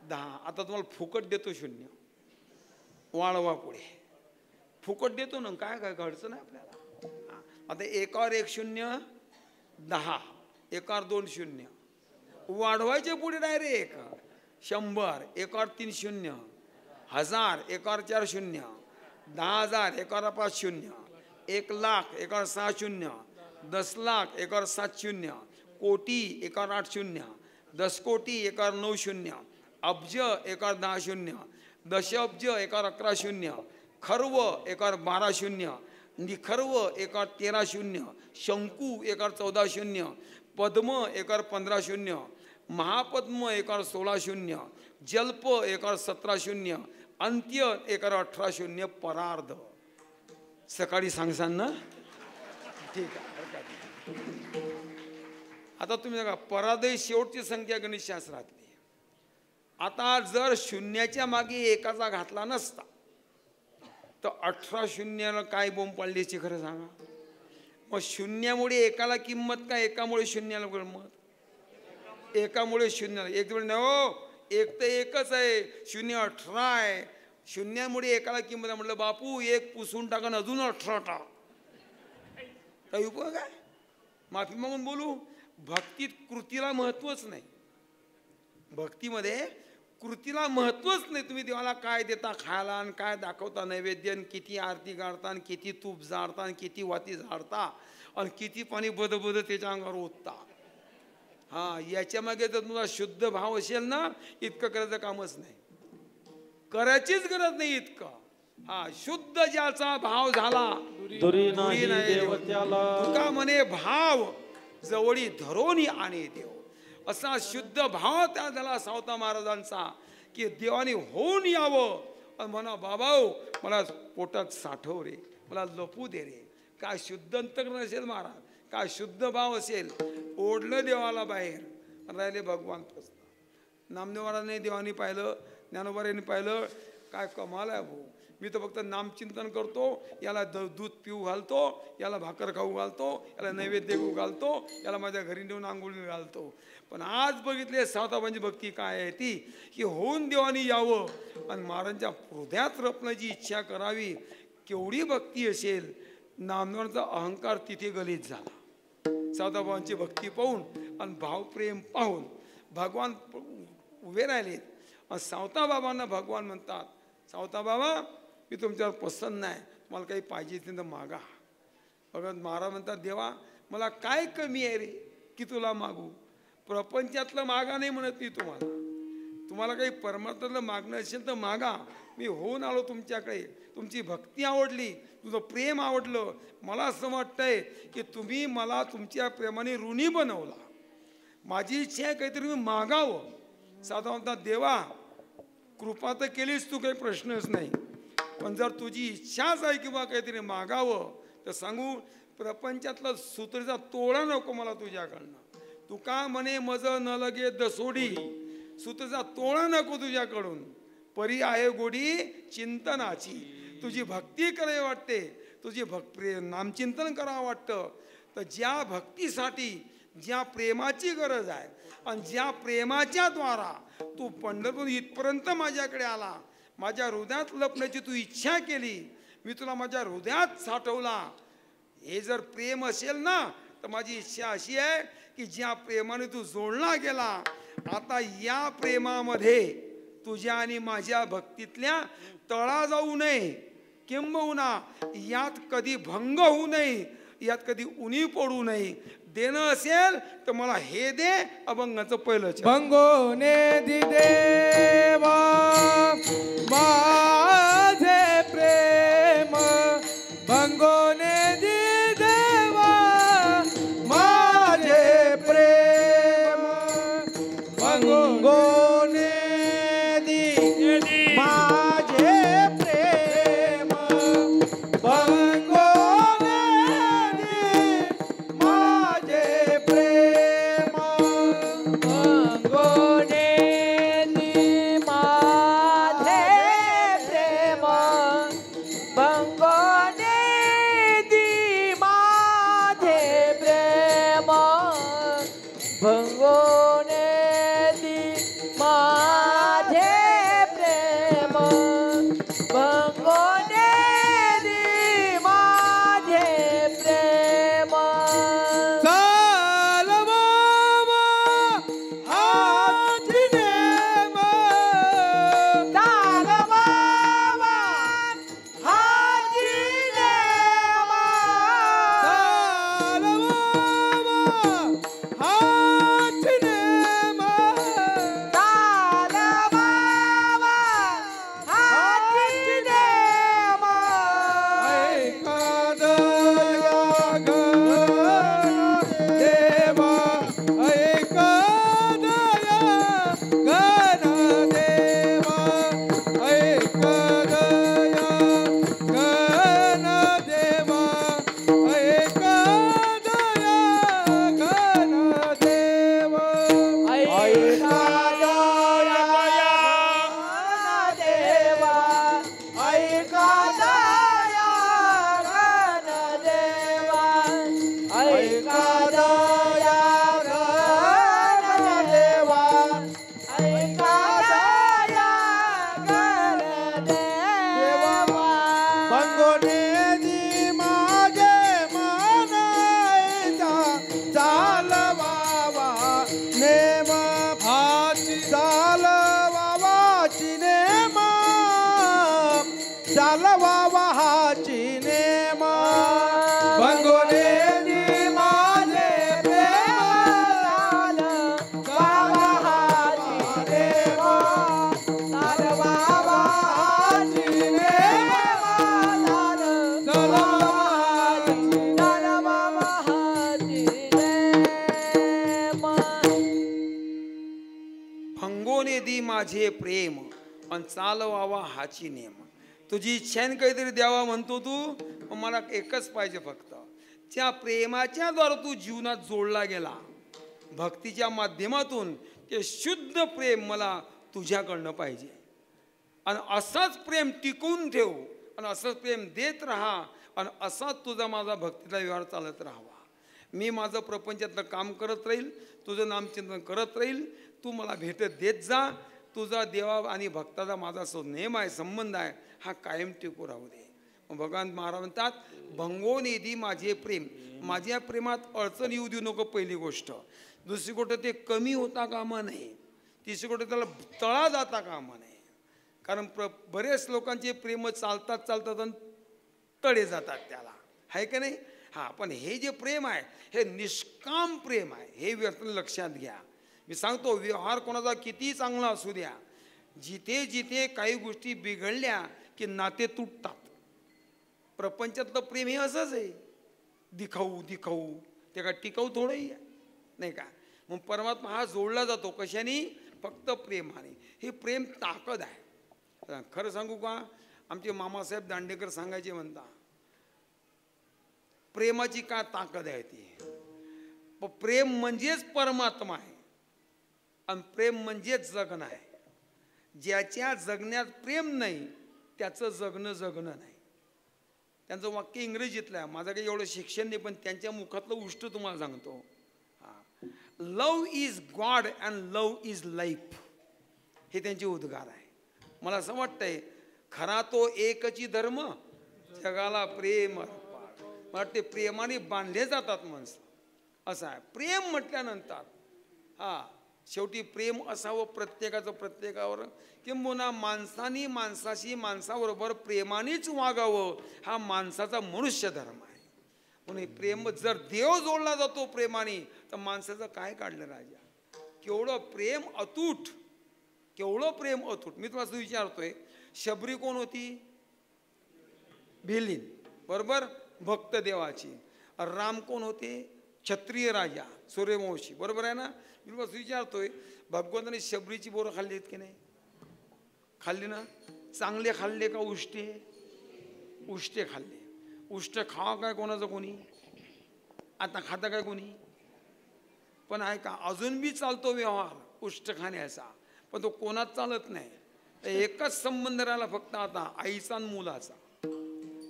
10. आता तुम्हाला फुकट देतो शून्य, वाढवा पुढे. फुकट देतो ना, काय काय घडचं नाही आपल्याला. आता एकावर एक शून्य 10, एकावर 2 शून्य, वाढवायचे पुढे डायरेक्ट 100, एकावर 3 शून्य, 1000, एकावर 4 शून्य, 10,000, एकावर 5 शून्य, 1,00,000, एकावर 6 शून्य, 10,00,000, एकावर 7 शून्य, कोटी, एकावर 8 शून्य, 10 कोटी, एकावर 9 शून्य, अब्ज, एकावर 10 शून्य, दशअब्ज, एकावर 11 शून्य, खर्व, एकावर 12 शून्य, निखर्व, एकावर 13 शून्य, शंकू, एकावर 14 शून्य, पद्म, एकावर 15 शून्य, महापद्म, एकावर 16 शून्य, जल्प, एकावर 17 शून्य, अंत्य, एकावर 18 शून्य, परार्ध. सकाळी सांगसान ना? ठीक आहे. आता तुम्ही बघा, परार्ध ही शेवटची संख्या गणितशास्त्रातली. आता जर शून्याच्या मागे एकाचा घातला नसता तर 18 शून्याला काय बोंब पाडलीची खरं सांगा. मग शून्यामुळे एकाला किंमत का एकामुळे शून्याला किंमत? एकामुळे शून्याला. एक वेळ नाही हो, एक तर एकच आहे, शून्य 18 आहे. शून्यामुळे एकाला किंमत आहे. म्हटलं बापू एक पुसून टाका अजून 18 टाक. काही उपयोग आहे? माफी मागून बोलू. भक्तीत कृतीला महत्वच नाही. भक्तीमध्ये कृतीला महत्वच नाही. तुम्ही देवाला काय देता खायला आणि काय दाखवता नैवेद्य, किती आरती गाळता आणि किती तूप जाळता आणि किती वाती झाडता आणि किती पाणी बदबद त्याच्या अंगावर ओतता. हां, याच्या मागे जर तुमचा शुद्ध भाव असेल ना, इतकं करायचं कामच नाही. करायचीच गरज नाही इतकं. हा शुद्ध ज्याचा भाव झाला दुरी नाही देव त्याला. तुका म्हणे भाव जवळी धरोनी आणि देव. असा शुद्ध भाव त्या झाला सावता महाराजांचा की देवाने होऊन यावं. आणि म्हणा बाबा मला पोटात साठव रे, मला लपू दे रे. काय शुद्ध अंतकरण असेल महाराज, काय शुद्ध भाव असेल. ओढलं देवाला बाहेर, राहिले भगवान प्रसन्न. नामदेव महाराजांनी देवानी पाहिलं, ज्ञानोबाऱ्यांनी पाहिलं. काय कमाल आहे भाऊ. मी तर फक्त नामचिंतन करतो, याला दूध पिऊ घालतो, याला भाकर खाऊ घालतो, याला नैवेद्य खाऊ घालतो, याला माझ्या घरी नेऊन आंघोळी घालतो. पण आज बघितले सावताबांची भक्ती काय आहे ती, की होऊन देवानी यावं आणि महाराजांच्या हृदयात रपण्याची इच्छा करावी. केवढी भक्ती असेल. नामदेवांचा अहंकार तिथे गलित झाला. सावताबाबांची भक्ती पाहून आणि भावप्रेम पाहून भगवान उभे राहिलेत. आणि सावताबाबांना भगवान म्हणतात, सावताबाबा मी तुमच्यावर पसंत नाही, मला काही पाहिजे ते तर मागा. बघा महाराज म्हणतात, देवा मला काय कमी आहे रे की तुला मागू. प्रपंचातलं मागा नाही म्हणत मी तुम्हाला. तुम्हाला काही परमार्थातलं मागणं असेल तर मागा. मी होऊन आलो तुमच्याकडे. तुमची भक्ती आवडली, तुझं प्रेम आवडलं. मला असं वाटतंय की तुम्ही मला तुमच्या प्रेमाने ऋणी बनवला. माझी इच्छा आहे काहीतरी मी मागावं. साधा म्हणतात, देवा कृपा तर केलीच तू, काही प्रश्नच नाही. पण जर तुझी इच्छाच आहे किंवा काहीतरी मागावं तर सांगू, प्रपंचातला सुत्रीचा तोडा नको मला तुझ्याकडनं. तू का म्हणे मज न लगे दसोडी, सुत्रीचा तोडा नको तुझ्याकडून. परी आहे गोडी चिंतनाची. तुझी भक्ती करावी वाटते, तुझी नामचिंतन करावं वाटतं. तर ज्या भक्तीसाठी ज्या प्रेमाची गरज आहे आणि ज्या प्रेमाच्या द्वारा तू पंढरपूर इथपर्यंत माझ्याकडे आला, माझ्या हृदयात लपण्याची तू इच्छा केली, मी तुला माझ्या हृदयात साठवला. हे जर प्रेम असेल ना तर माझी इच्छा अशी आहे की ज्या प्रेमाने तू जोडला गेला, आता या प्रेमामध्ये तुझ्या आणि माझ्या भक्तीतल्या तळा जाऊ नये, किंबहुना यात कधी भंग होऊ नये, यात कधी उणी पडू नये. देणं असेल तर मला हे दे, अभंगाचं पहिलं भंगोने दि देवा माझे प्रेम, भंगोने दि देवा माझे प्रेम, भंगोने दि माझे प्रेम, भंगोने बाबा माझे प्रेम आणि चालवावा हाची नेम. तुझी इच्छाने काहीतरी द्यावा म्हणतो तू, मग मला एकच पाहिजे फक्त. त्या प्रेमाच्या द्वारा तू जीवनात जोडला गेला. भक्तीच्या माध्यमातून ते शुद्ध प्रेम मला तुझ्याकडनं पाहिजे. आणि असंच प्रेम टिकवून ठेव आणि असंच प्रेम देत राहा आणि असाच तुझा माझा भक्तीचा व्यवहार चालत राहावा. मी माझं प्रपंचातलं काम करत राहील, तुझं नामचिंतन करत राहील, तू मला भेटत देत जा. तुझा देवा आणि भक्ताचा माझा नेम आहे, संबंध आहे, हा कायम टिकू राहू दे. भगवान महाराज म्हणतात, भंगोनिधी माझे प्रेम. माझ्या प्रेमात अडचण येऊ देऊ नको, पहिली गोष्ट. दुसरी गोष्ट ते कमी होता कामा नये. तिसरी गोष्ट त्याला तळा जाता कामा नये. कारण बरेच लोकांचे प्रेम चालतात चालतात आणि तडे जातात त्याला, आहे का नाही? हां, पण हे जे प्रेम आहे हे निष्काम प्रेम आहे, हे व्यक्त लक्षात घ्या. मी सांगतो, व्यवहार कोणाचा किती चांगला असू द्या, जिथे जिथे काही गोष्टी बिघडल्या की नाते तुटतात. प्रपंचातलं प्रेम हे असंच आहे, दिखाऊ दिखाऊ, ते का टिकाऊ थोडंही आहे, नाही का? मग परमात्मा हा जोडला जातो कशाने? फक्त प्रेमाने. हे प्रेम ताकद आहे. खरं सांगू का, आमचे मामासाहेब दांडेकर सांगायचे, म्हणता प्रेमाची काय ताकद आहे ती. प्रेम म्हणजेच परमात्मा आहे आणि प्रेम म्हणजेच जगणं आहे. ज्याच्या जगण्यात प्रेम नाही त्याचं जगणं नाही. त्यांचं वाक्य इंग्रजीतलं आहे, माझं काही एवढं शिक्षण नाही, पण त्यांच्या मुखातलं उष्ट तुम्हाला सांगतो. Love is God and love is life, हे त्यांचे उद्गार आहे. मला असं वाटतंय, खरा तो एकची धर्म जगाला प्रेम. मला वाटते प्रेमाने बांधले जातात माणसं, असं आहे. प्रेम म्हटल्यानंतर शेवटी प्रेम असावं प्रत्येकाचं प्रत्येकावर, किंबहुना माणसाने माणसाशी माणसाबरोबर प्रेमानेच वागावं, हा माणसाचा मनुष्य धर्म आहे. म्हणून प्रेम जर देव जोडला जातो प्रेमाने, तर माणसाचं काय काढलं राजा? केवढं प्रेम अतूट, केवढं प्रेम अतूट. मी तुम्हाला विचारतोय, शबरी कोण होती? भिलीन, बरोबर, भक्त देवाची. राम कोण होते? क्षत्रिय राजा, सूर्यवंशी, बरोबर आहे ना? मी तुम्हाला विचारतोय, भगवंताने शबरीची बोरं खाल्ली आहेत की नाही? खाल्ली ना? चांगले खाल्ले का उष्टे? उष्टे खाल्ले. उष्ट खावा काय कोणाचं कोणी? आता खाता काय कोणी? पण आहे का, अजून बी चालतो व्यवहार उष्ट खाण्याचा, पण तो कोणात चालत नाही. एकच संबंध राहिला फक्त आता, आईचा आणि मुलाचा.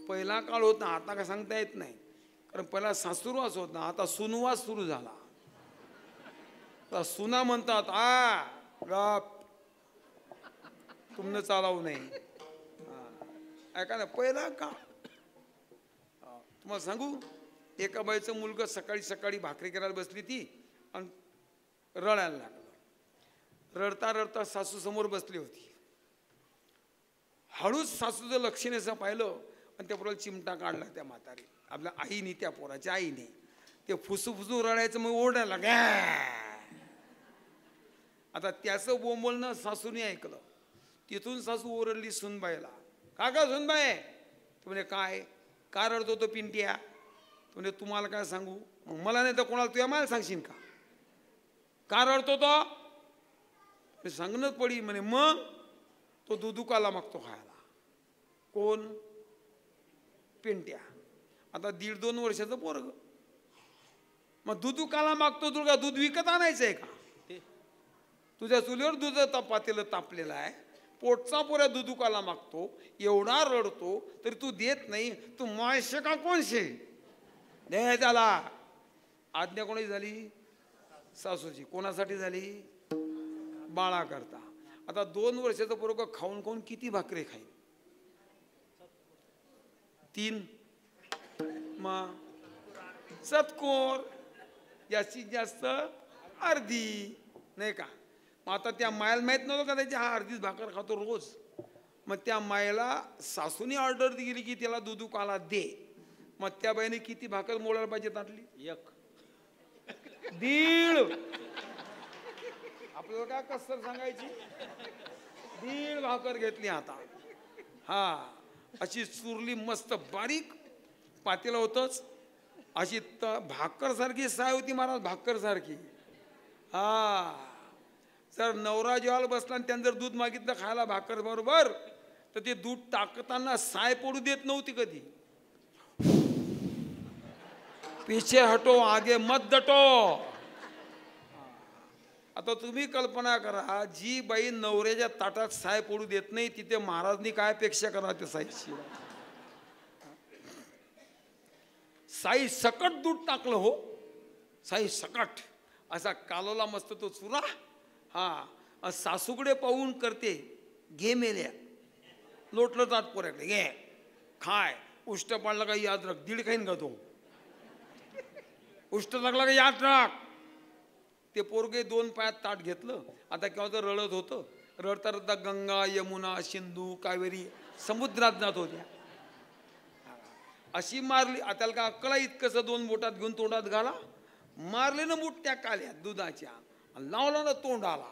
पहिला काळ होता, आता काय सांगता येत नाही, कारण पहिला सासूरवास होता, आता सुनवास सुरू झाला. तर सुना म्हणतात, गप, तुमनं चालवू नये. ऐका ना, पहिला काळ. तुम्हाला सांगू, एका बाईचं मुलगा सकाळी सकाळी भाकरी करायला बसली ती आणि रडायला लागलं. रडता रडता सासू समोर बसली होती. हळूच सासूचं लक्षणेचं पाहिलं आणि त्या पोराला चिमटा काढला त्या म्हातारी, आपल्या आईने, त्या पोराच्या आईने. ते फुसूफुसू रडायचं, मग ओरडायला लागला. आता त्याचं बोंबलणं सासूने ऐकलं. तिथून सासू ओरडली सुनबाईला, का सुनबाई? म्हणजे काय, का रडतो तो पिंट्या? म्हणजे तुम्हाला काय सांगू, मला नाही तर कोणाला, तुझ्या मला सांगशील का? का रडतो तो? सांगणंच पडी. म्हणे मग तो दुधुकाला मागतो खायला. कोण? पिंट्या. आता 1.5-2 वर्षाचं पोरग. मग दुधुकाला मागतो, तुला दूध विकत आणायचंय का? तुझ्या चुलीवर दूध पातेलं तापलेलं आहे, पोटचा पोऱ्या दुधुकाला मागतो, एवढा रडतो तरी तू देत नाही. तू मायशे का कोणशे? दे त्याला. आज्ञा कोणाची झाली? सासूची. कोणासाठी झाली? बाळा करता. आता 2 वर्षाचं पोरग खाऊन खाऊन किती भाकरी खाईल? 3. मग चतकोर, जास्तीत जास्त अर्धी, नाही का? मग आता त्या मायला माहीत नव्हतं का त्याची हा अर्धीच भाकर खातो रोज. मग त्या मायला सासूने ऑर्डर दिली की त्याला दुधुकाला दे. मग त्या बाईने किती भाकर मोडायला पाहिजे ताटली? 1.5. आपल्याला काय कसर सांगायची? 1.5 भाकर घेतली आता. अशी चुरली मस्त बारीक, पातेलं होतंच. अशी भाकर सारखी साय होती महाराज, भाकर सारखी. जर नवरा जेवायला बसला आणि त्यानं जर दूध मागितलं खायला भाकर बरोबर, तर ते दूध टाकताना साय पडू देत नव्हती कधी. पीछे हटो आगे मत दटो. आता तुम्ही कल्पना करा, जी बाई नवऱ्याच्या ताटात साय पडू देत नाही तिथे महाराजनी काय अपेक्षा करा त्या साईची. साई सकट दूध टाकलं हो, साई सकट असा कालवला मस्त तो चुरा. हा सासूकडे पाहून करते, घे मेल्या लोटलं जात पोऱ्याकडे, घे खाय. उष्ट पाडलं का याद राख, दीड खाईन का तो. उष्ट लागला का याद राख. ते पोरगे 2 पायात ताट घेतलं. आता केव्हा तर रडत होतं, रडता रडता गंगा यमुना सिंधू कावेरी समुद्रात जात होत्या. अशी मारली. त्याला का अक्कला इतकंसं 2 बोटात घेऊन तोंडात घाला, मारले ना मुठ्या काल्या दुधाच्या, लावला ना तोंडाला.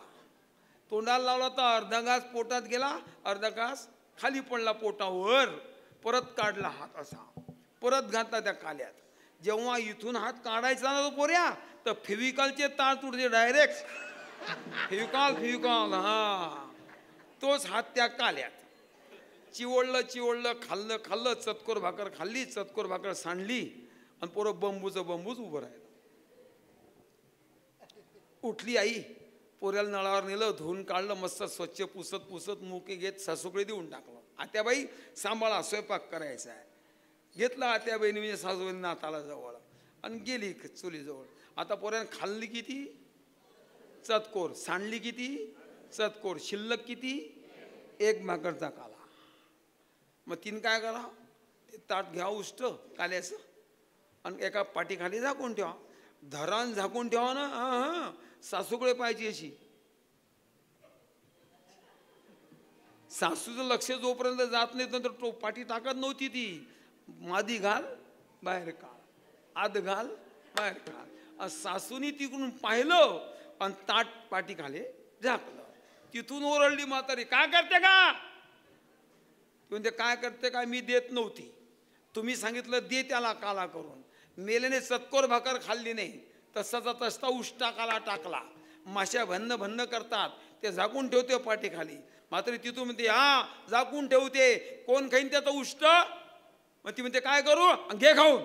तोंडाला लावला तर अर्धा घास पोटात गेला, अर्धा घास खाली पडला पोटावर. परत काढला हात असा, परत घातला त्या काल्यात. जेव्हा इथून हात काढायचा ना तो पोऱ्या, तर फेविकॉलचे तार तुटते डायरेक्ट. फेविकॉल हा तोच हात त्या काल्यात. चिवडलं खाल्लं चतकोर भाकर खाल्ली, चतकोर भाकर सांडली आणि पोरं बंबूच उभं राहिलं. उठली आई, पोऱ्याला नळावर नेलं, धुवून काढलं, मस्त स्वच्छ पुसत मुके घेत सासूकडे देऊन टाकलं. आत्याबाई सांभाळा, स्वयंपाक करायचा आहे. घेतला आत्याबाईने म्हणजे सासूबाईंनी नाताला जवळ आणि गेली चुलीजवळ. आता पोऱ्यानं खाल्ली किती चतकोर, सांडली किती चतकोर, शिल्लक किती 1 भाकरचा काला. मग तीन काय करा, ते ताट घ्या उष्ट काल्याचं आणि एका पाठीखाली झाकून ठेवा. धरान झाकून ठेवा ना. सासूकडे पाहिजे अशी. सासूचं लक्ष जोपर्यंत जात नाही तर तो पाठी टाकत नव्हती ती. मादी घाल बाहेर काढ, आत घाल बाहेर काढ. सासूनी तिकडून पाहिलं आणि ताट पाठी खाली झाकलं. तिथून ओरडली म्हातारी, काय करते का? म्हणजे काय करते काय, मी देत नव्हती. तुम्ही सांगितलं दे त्याला काला करून. मेलेने चतकोर भाकर खाल्ली नाही, तसाचा तसा उष्टा काला टाकला. माश्या भन्न करतात, ते झाकून ठेवते पाठीखाली. मात्र तिथून म्हणते झाकून ठेवते, कोण खाईन त्याचं उष्ट. मग ती म्हणते काय करू, घे खाऊन.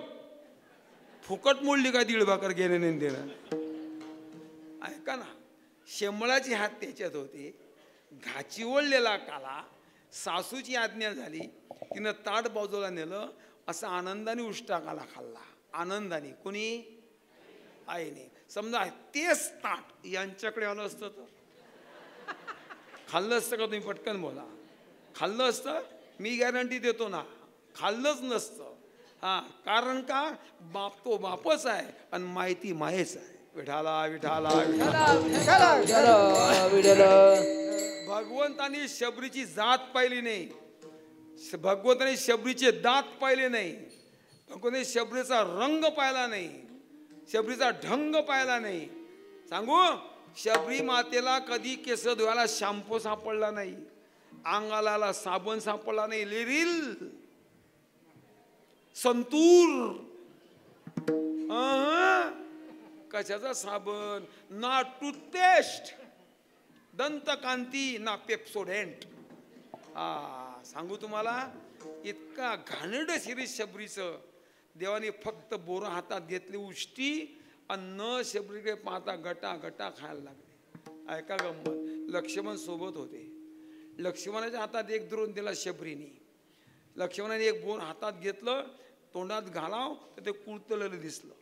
फुकट मोडली का 1.5 भाकर गेले नाही देणं. ऐका ना, शेंबळाचे हात त्याच्यात होते, घाची ओढलेला काला. सासूची आज्ञा झाली, तिनं ताट बाजूला नेलं, असा आनंदाने उष्टा काला खाल्ला. आनंदाने. कोणी? आईने. समजा तेच ताट यांच्याकडे आलं असतं तर खाल्लं असतं का? तुम्ही पटकन बोला. खाल्लं असतं? मी गॅरंटी देतो ना, खाल्लंच नसतं. कारण का, बाप तो बापच आहे आणि माहिती मायेच आहे. विठाला विठाला भगवंतानी शबरीची जात पाहिली नाही, भगवंतानी शबरीचे दात पाहिले नाही, भगवंतानी शबरीचा रंग पाहिला नाही, शबरीचा ढंग पाहिला नाही. सांगू, शबरी मातेला कधी केस धुवायला शॅम्पू सापडला नाही, अंगाला साबण सापडला नाही. लिरिल संतूर कशाचा साबण, ना टूथपेस्ट, दंतकांती, ना पेप्सोडेंट. सांगू तुम्हाला, इतका घाणेरड शिरीष शबरीचं. देवाने फक्त बोरं हातात घेतली उष्टी आणि न शबरीकडे पाहता गटा खायला लागले. ऐका गंमत, लक्ष्मण सोबत होते. लक्ष्मणाच्या हातात एक द्रोण दिला शबरीने. लक्ष्मणाने एक बोर हातात घेतलं, तोंडात घालाव तर ते कुळतलेलं दिसलं.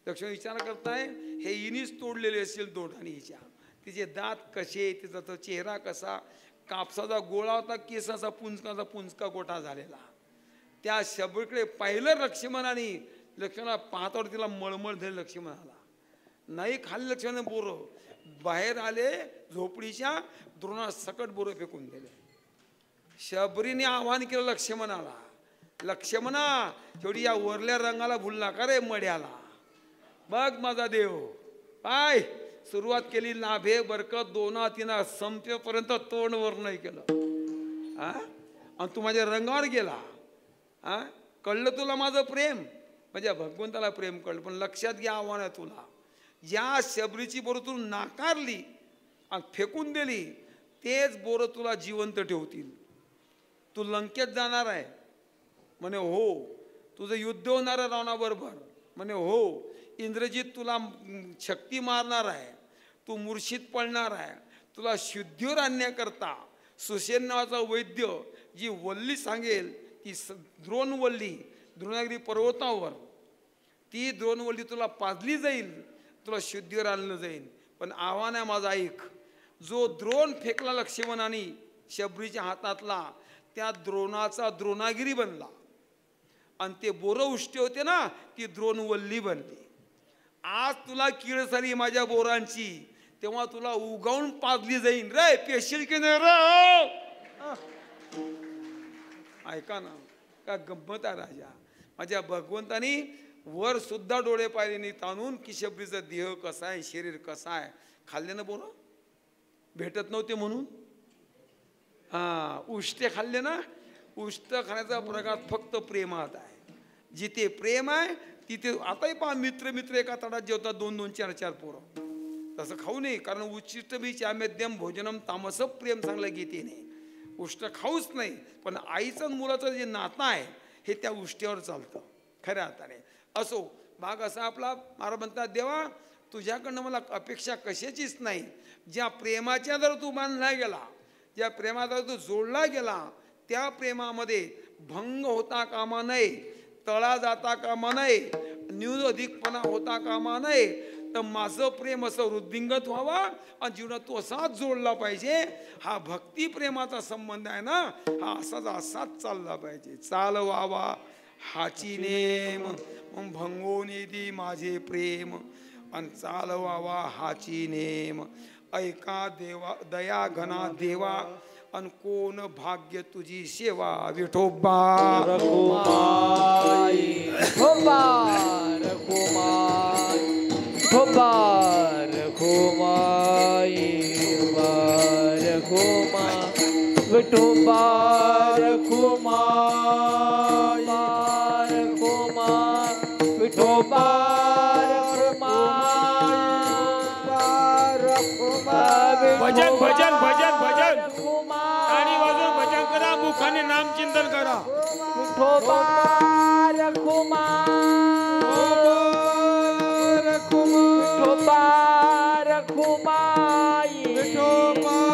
लक्ष्मण विचार करताय, हे इनीच तोडलेले असेल दोढाने हिच्या. तिचे दात कसे, तिचा तो चेहरा कसा, कापसाचा गोळा होता, केसाचा पुंजका गोठा झालेला. त्या शबरीकडे पाहिलं लक्ष्मणाने. लक्ष्मणाला पाहतावर तिला मळमळ झाली. लक्ष्मणाला नाही खाल्ली. लक्ष्मणाने बोरं बाहेर आले झोपडीच्या, द्रोणा सकट बोरं फेकून दिले. शबरीने आव्हान केलं लक्ष्मणाला, लक्ष्मणा शेवटी या वरल्या रंगाला भूल नका रे मड्याला. बघ माझा देव, पाय सुरुवात केली लाभे बरकत दोना तिना, संपेपर्यंत तोंड वर नाही केलं. आणि तू माझ्या रंगावर गेला. कळलं तुला माझं प्रेम, म्हणजे भगवंताला प्रेम कळलं. पण लक्षात घ्या आव्हान आहे तुला, ज्या शबरीची बरोबर तू नाकारली आणि फेकून दिली, तेच बोरं तुला जिवंत ठेवतील. तू लंकेत जाणार आहे म्हणे हो. तुझं युद्ध होणार आहे रावणाबरोबर म्हणे हो. इंद्रजित तुला शक्ती मारणार आहे, तू मूर्छित पडणार आहे. तुला शुद्धीवर आणण्याकरता सुसेन नावाचा वैद्य जी वल्ली सांगेल ती द्रोणवल्ली, द्रोणागिरी पर्वतावर ती द्रोणवल्ली तुला पाजली जाईल, तुला शुद्धीवर आणलं जाईल. पण आव्हान आहे माझा ऐक. जो द्रोण फेकला लक्ष्मणाने शबरीच्या हातातला, त्या द्रोणाचा द्रोणागिरी बनला आणि ते बोरं उष्टे होते ना, ती द्रोणवल्ली बनली. आज तुला कीड झाली माझ्या बोरांची, तेव्हा तुला उगावून पाजली जाईन रे. पेशील की नाही रे? ऐका ना, का गंमत आहे राजा. माझ्या भगवंतानी वर सुद्धा डोळे पाहिले नाही ताणून की शबरीचा देह कसा आहे, शरीर कसा आहे. खाल्ले ना बोरं, भेटत नव्हते म्हणून. उष्टे खाल्ले ना. उष्ट खाण्याचा प्रकार फक्त प्रेमात आहे. जिथे प्रेम आहे तिथे आताही पहा, मित्र मित्र एका ताटात जेवतात, 2-2, 4-4 पोरं. तसं खाऊ नये, कारण उच्चिष्ट बी चामेद्यम भोजनम तामस प्रेम चांगलं गीतेने. उष्ट खाऊच नाही. पण आईचं आणि मुलाचं जे नातं आहे हे त्या उष्ट्यावर चालतं खऱ्या अर्थाने. असो, भाग असा आपला. महाराज म्हणतात देवा तुझ्याकडनं मला अपेक्षा कशाचीच नाही. ज्या प्रेमाच्या जर तू बांधला गेला, ज्या प्रेमाचा तू जोडला गेला, त्या प्रेमामध्ये भंग होता कामा नये, तळा जाता कामा नये, न्यून अधिकपणा होता कामा नये. तर माझं प्रेम असं वृद्धिंगत व्हावा आणि जीवनात तू असाच जोडला पाहिजे. हा भक्ती प्रेमाचा संबंध आहे ना, हा असाच चालला पाहिजे. चालवावा हाची नेम, मग भंगो निधी माझे प्रेम, आणि चालवावा हाची नेम. ऐका देवा दया घना देवा, अन कोण भाग्य तुझी सेवा. विठोबा रघुमाई रघुमाई रघुमाई विठोबा रघुमाई विठोबा भजन भजन भजन भजन टाळी वाजवून भजन करा, मुखाने नाम चिंतन करा. विठोबा रघुमाई विठोबा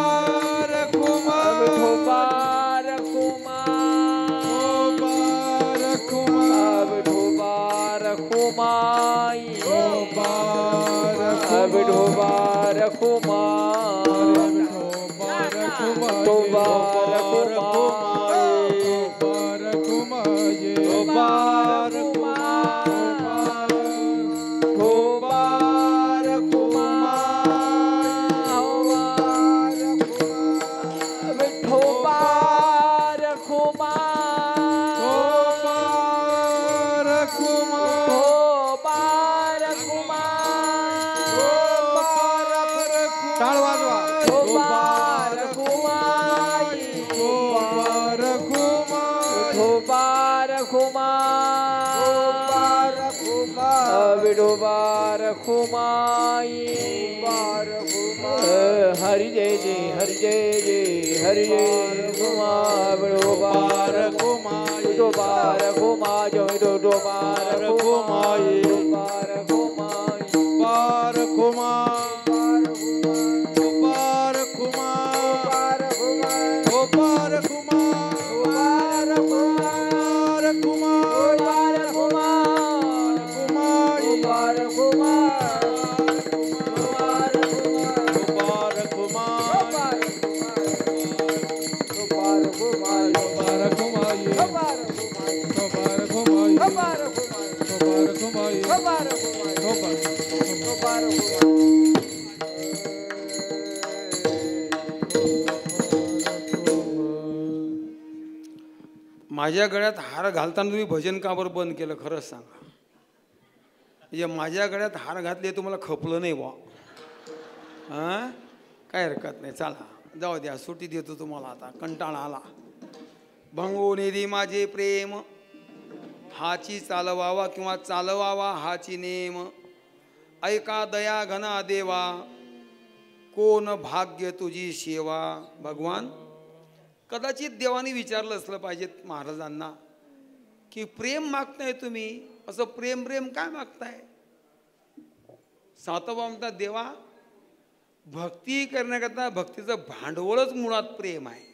हरि जय जय हरि जय जय हरि जय विठोबार घुमाई विठोबार घुमाई विठोबार घुमाई विठोबार घुमाई बार घुमाई बार घुमाई बार घुमाई बार माझ्या गळ्यात हार घालताना तुम्ही भजन का बरं बंद केलं? खरंच सांगा. म्हणजे माझ्या गळ्यात हार घातले तुम्हाला खपलं नाही बा? हां, काय हरकत नाही, चला जाऊ द्या, सुट्टी देतो तुम्हाला. आता कंटाळा आला. भंगो निधी माझे प्रेम, हाची चालवावा किंवा चालवावा हाची नेम. ऐका दया घना देवा, कोण भाग्य तुझी सेवा. भगवान कदाचित देवाने विचारलं असलं पाहिजे महाराजांना की प्रेम मागताय तुम्ही, असं प्रेम प्रेम काय मागताय. सातोबा म्हणतात देवा भक्ती करण्याकरता भक्तीचं भांडवलच मुळात प्रेम आहे.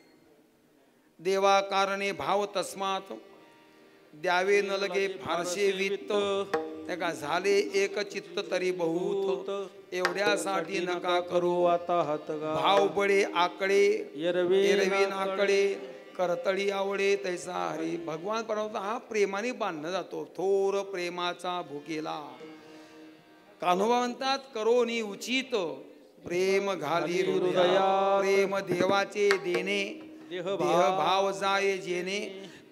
देवा कारणे भाव तस्मात द्यावे न लगे फारसे वित्त. त्या का झाले एक चित्त तरी बहुत, एवढ्यासाठी नका करू आता हात भाव बळे आकडे एरवी नाकडे करतळी आवडे तैसा हरी. भगवान परमात्मा हा प्रेमाने बांधला जातो. थोर प्रेमाचा भुकेला. कान्होबा म्हणतात करोनी उचित प्रेम घाली हृदयात. प्रेम देवाचे देणे देह भाव जाये जेणे.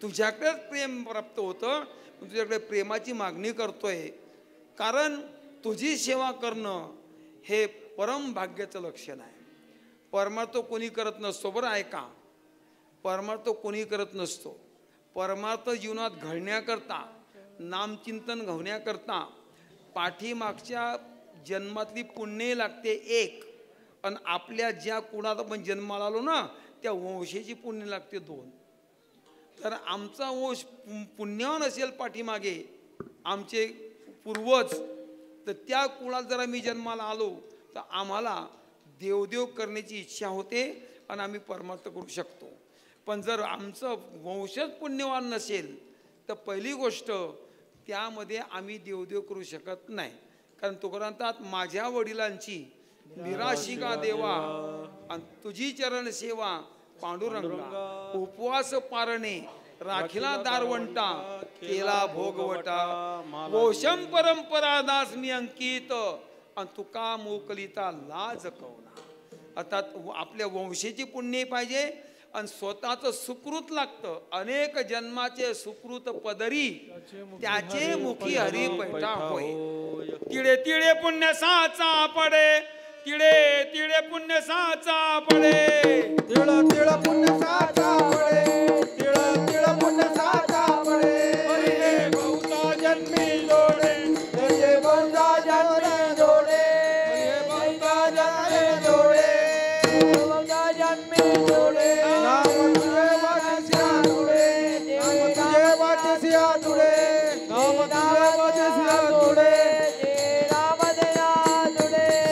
तुझ्याकडेच प्रेम प्राप्त होतं, तुझ्याकडे प्रेमाची मागणी करतोय. कारण तुझी सेवा करणं हे परम भाग्याचं लक्षण आहे. परमार्थ कोणी करत नसतो. बरं ऐका, परमार्थ कोणी करत नसतो. परमार्थ जीवनात घडण्याकरता नामचिंतन होण्याकरता पाठीमागच्या जन्मातली पुण्य लागते एक, आणि आपल्या ज्या कुणात आपण जन्माला आलो ना त्या वंशेची पुण्य लागते दोन. तर आमचा वंश पुण्यवान असेल पाठीमागे आमचे पूर्वज, तर त्या कुळात जर आम्ही जन्माला आलो तर आम्हाला देवदेव करण्याची इच्छा होते आणि आम्ही परमार्थ करू शकतो. पण जर आमचं वंशच पुण्यवान नसेल तर पहिली गोष्ट त्यामध्ये आम्ही देवदेव करू शकत नाही. कारण तुकाराम म्हणतात माझ्या वडिलांची निराशिका देवा आणि तुझी चरण सेवा पांडुरंगा. उपवास पारणे राखिला दारवंटा केला भोगवटा. वोषम परंपरा दास मी अंकित आणि तुका मोकलिता लाज कवना. अर्थात आपल्या वंशेची पुण्य पाहिजे आणि स्वतःचं सुकृत लागतं. अनेक जन्माचे सुकृत पदरी त्याचे मुखी हरी पैठा होय. तिळे तिळे पुण्य साचा पडे, तिळे तिळे पुण्य साचा पडे. तिळ तिळ पुण्य साचा पडे, तिळ तिळ पुण्य साचा पडे. हरी बहुता जन्मी जोडे, तुझे बहुता जन्मी जोडे. बहुता जन्मी जोडे, बहुता जन्मी जोडे. नाम तुझे वाटसिया जोडे, नाम तुझे वाटसिया जोडे. नाम तुझे वाटसिया जोडे.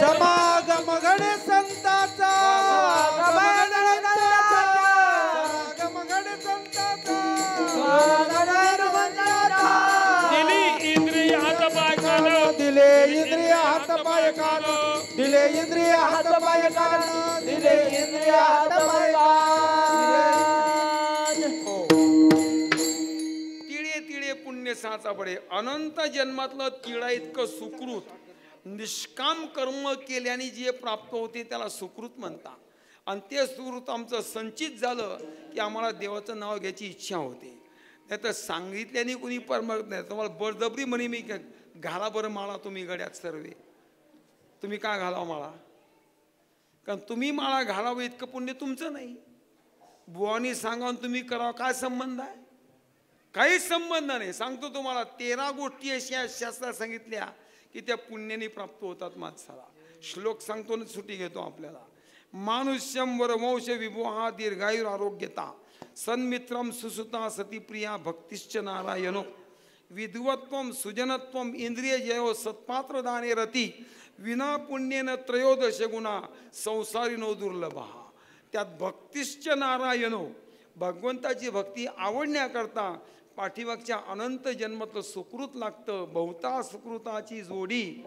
समागम घडे संताचा, दिली इंद्रिय हात पाय कान, दिले इंद्रिय हात पाय कान, दिले इंद्रिय हात पाय कान, दिले इंद्रिय हात पाय कान. तिळे तिळे पुण्य साचा पडे. अनंत जन्मातलं तिळा इतकं सुकृत निष्काम कर्म केल्याने जे प्राप्त होते त्याला सुकृत म्हणतात. आणि ते सुकृत आमचं संचित झालं की आम्हाला देवाचं नाव घ्यायची इच्छा होते. नाही तर सांगितल्याने कोणी परमत नाही. तुम्हाला बळजबरी म्हणे मी घाला बरं माळा तुम्ही गड्यात सर्वे. तुम्ही का घालावं माळा? कारण तुम्ही माळा घालावं इतकं पुण्य तुमचं नाही. बुवानी सांगा तुम्ही करावं, काय संबंध आहे? काहीच संबंध नाही. सांगतो तुम्हाला 13 गोष्टी अशा शास्त्रात सांगितल्या की त्या पुण्याने प्राप्त होतात माणसाला. श्लोक सांगतो ना, सुटी घेतो आपल्याला. मानुष्यम वरवंश विभोहा दीर्घायुर आरोग्यता सन्मित्रम सुसुता सतीप्रिया भक्तिश्च नारायणो विद्वत्वम सुजनत्वम इंद्रिय जयो सत्पात्र दाने रती विना पुण्येन त्रयोदश गुणा संसारिनो दुर्लभा. त्यात भक्तिश्च नारायणो, भगवंताची भक्ती आवडण्याकरता पाठीमागच्या अनंत जन्मातलं सुकृत लागतं. बहुता सुकृताची जोडी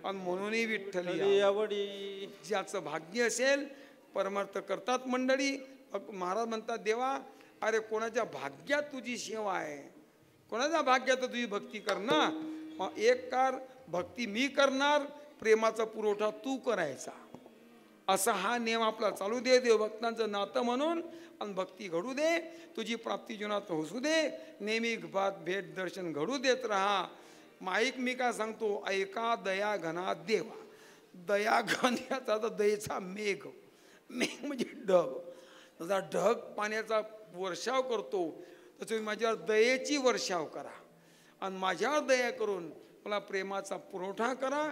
आणि म्हणून विठ्ठली आवडी. ज्याचं भाग्य असेल परमार्थ करतात मंडळी. महाराज म्हणतात देवा अरे कोणाच्या भाग्यात तुझी सेवा आहे, कोणाच्या भाग्यात तुझी भक्ती करणार. मग एक कार भक्ती मी करणार, प्रेमाचा पुरवठा तू करायचा. असा हा नियम आपला चालू दे. देवभक्तांचं नातं म्हणून आणि भक्ती घडू दे. तुझी प्राप्ती जीवनात होसू दे. नेहमी भेट दर्शन घडू देत राहा. माईक मी काय सांगतो, ऐका दया घना देवा. दया घन याचा दयेचा मेघ. मेघ म्हणजे ढग. तसा ढग पाण्याचा वर्षाव करतो तर तुम्ही माझ्यावर दयेची वर्षाव करा आणि माझ्यावर दया करून मला प्रेमाचा पुरवठा करा.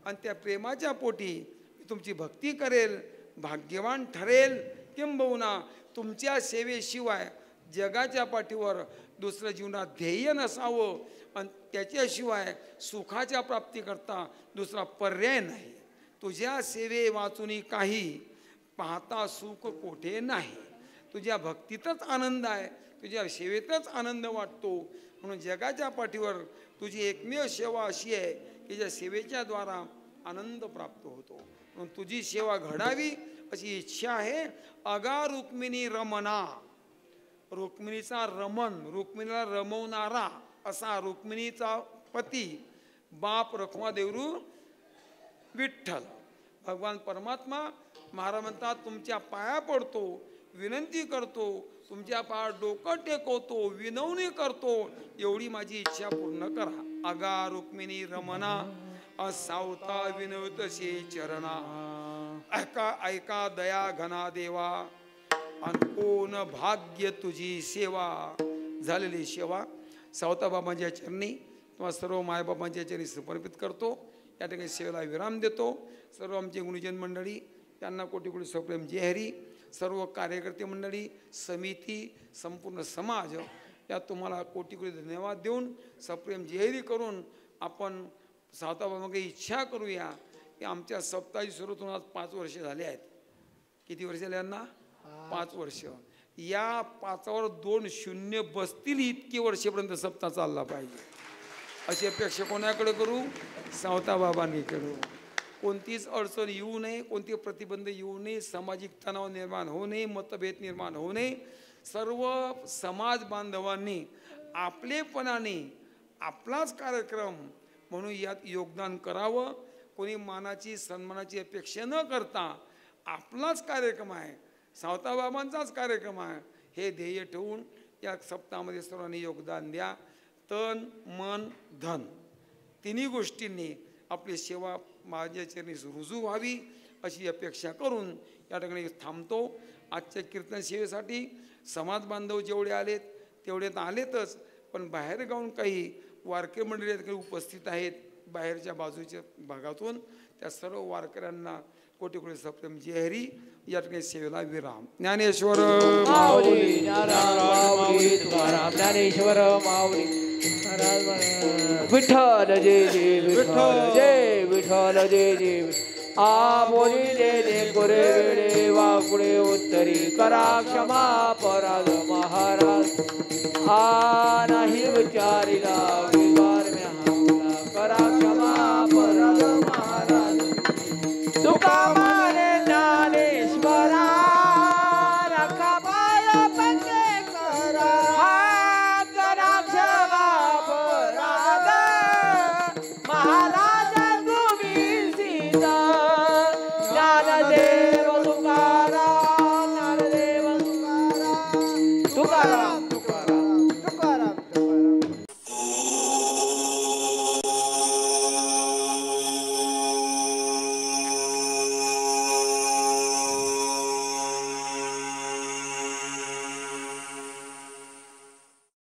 आणि त्या प्रेमाच्या पोटी तुमची भक्ती करेल, भाग्यवान ठरेल. किंबहुना तुमच्या सेवेशिवाय जगाच्या पाठीवर दुसरं जीवनात ध्येय नसावं आणि त्याच्याशिवाय सुखाच्या प्राप्तीकरता दुसरा पर्याय नाही. तुझ्या सेवे वाचून काही पाहता सुख कोठे नाही. तुझ्या भक्तीतच आनंद आहे, तुझ्या सेवेतच आनंद वाटतो. म्हणून जगाच्या पाठीवर तुझी एकमेव सेवा अशी आहे की ज्या सेवेच्या द्वारा आनंद प्राप्त होतो. म्हणून तुझी सेवा घडावी अशी इच्छा आहे. अगा रुक्मिणी रमणा, रुक्मिणीचा रमण, रुक्मिणीला रमवणारा असा रुक्मिणीचा पती बाप रखमादेवरू विठ्ठल भगवान परमात्मा. महाराज म्हणतात तुमच्या पाया पडतो, विनंती करतो, तुमच्या पाया डोकं टेकवतो, विनवणी करतो, एवढी माझी इच्छा पूर्ण करा. अगा रुक्मिणी रमणा असावता विनवतसे चरणा. ऐका ऐका दया घना देवा, कोण भाग्य तुझी सेवा. झालेली सेवा सावताबाबांच्या चरणी किंवा सर्व मायबाबांच्या चरणी समर्पित करतो. या ठिकाणी सेवेला विराम देतो. सर्व आमचे गुणीजन मंडळी त्यांना कोटी कोटी सप्रेम जय हरी. सर्व कार्यकर्ते मंडळी, समिती, संपूर्ण समाज या तुम्हाला कोटी कोटी धन्यवाद देऊन सप्रेम जय हरी करून आपण सावताबाबांकडे इच्छा करूया की आमच्या सप्ताहाची सुरू होऊन आज 5 वर्ष झाले आहेत. किती वर्ष झाले यांना? 5 वर्ष. या 5वर 2 शून्य बसतील इतकी वर्षेपर्यंत सप्ताह चालला पाहिजे अशी अपेक्षा कोणाकडे करू? सावताबाबांनी करू. कोणतीच अडचण येऊ नये, कोणती प्रतिबंध येऊ नये, सामाजिक तणाव निर्माण होऊ नये, मतभेद निर्माण होऊ नये. सर्व समाज बांधवांनी आपलेपणाने आपलाच कार्यक्रम म्हणून यात योगदान करावं. कोणी मानाची सन्मानाची अपेक्षा न करता आपलाच कार्यक्रम आहे, सावताबाबांचाच कार्यक्रम आहे हे ध्येय ठेवून या सप्ताहामध्ये सर्वांनी योगदान द्या. तन मन धन तिन्ही गोष्टींनी आपली सेवा माझ्या चरणी रुजू व्हावी अशी अपेक्षा करून या ठिकाणी थांबतो. आजच्या कीर्तन सेवेसाठी समाज बांधव जेवढे आलेत तेवढे तर आलेतच, पण बाहेर गाऊन काही वारकरी मंडळी काही उपस्थित आहेत बाहेरच्या बाजूच्या भागातून. त्या सर्व वारकऱ्यांना कोटी कोटी सप्रेम जय हरी. या ठिकाणी सेवेला विराम. ज्ञानेश्वर माऊली माऊली तुकाराम ज्ञानेश्वर माऊली विठ्ठल जय जय विठ्ठल जय विठ्ठल जय जय. आ बोली दे दे गोरे वेडे वाकुडे उत्तरी करा क्षमा अपराध महाराज. आ नाही विचारिला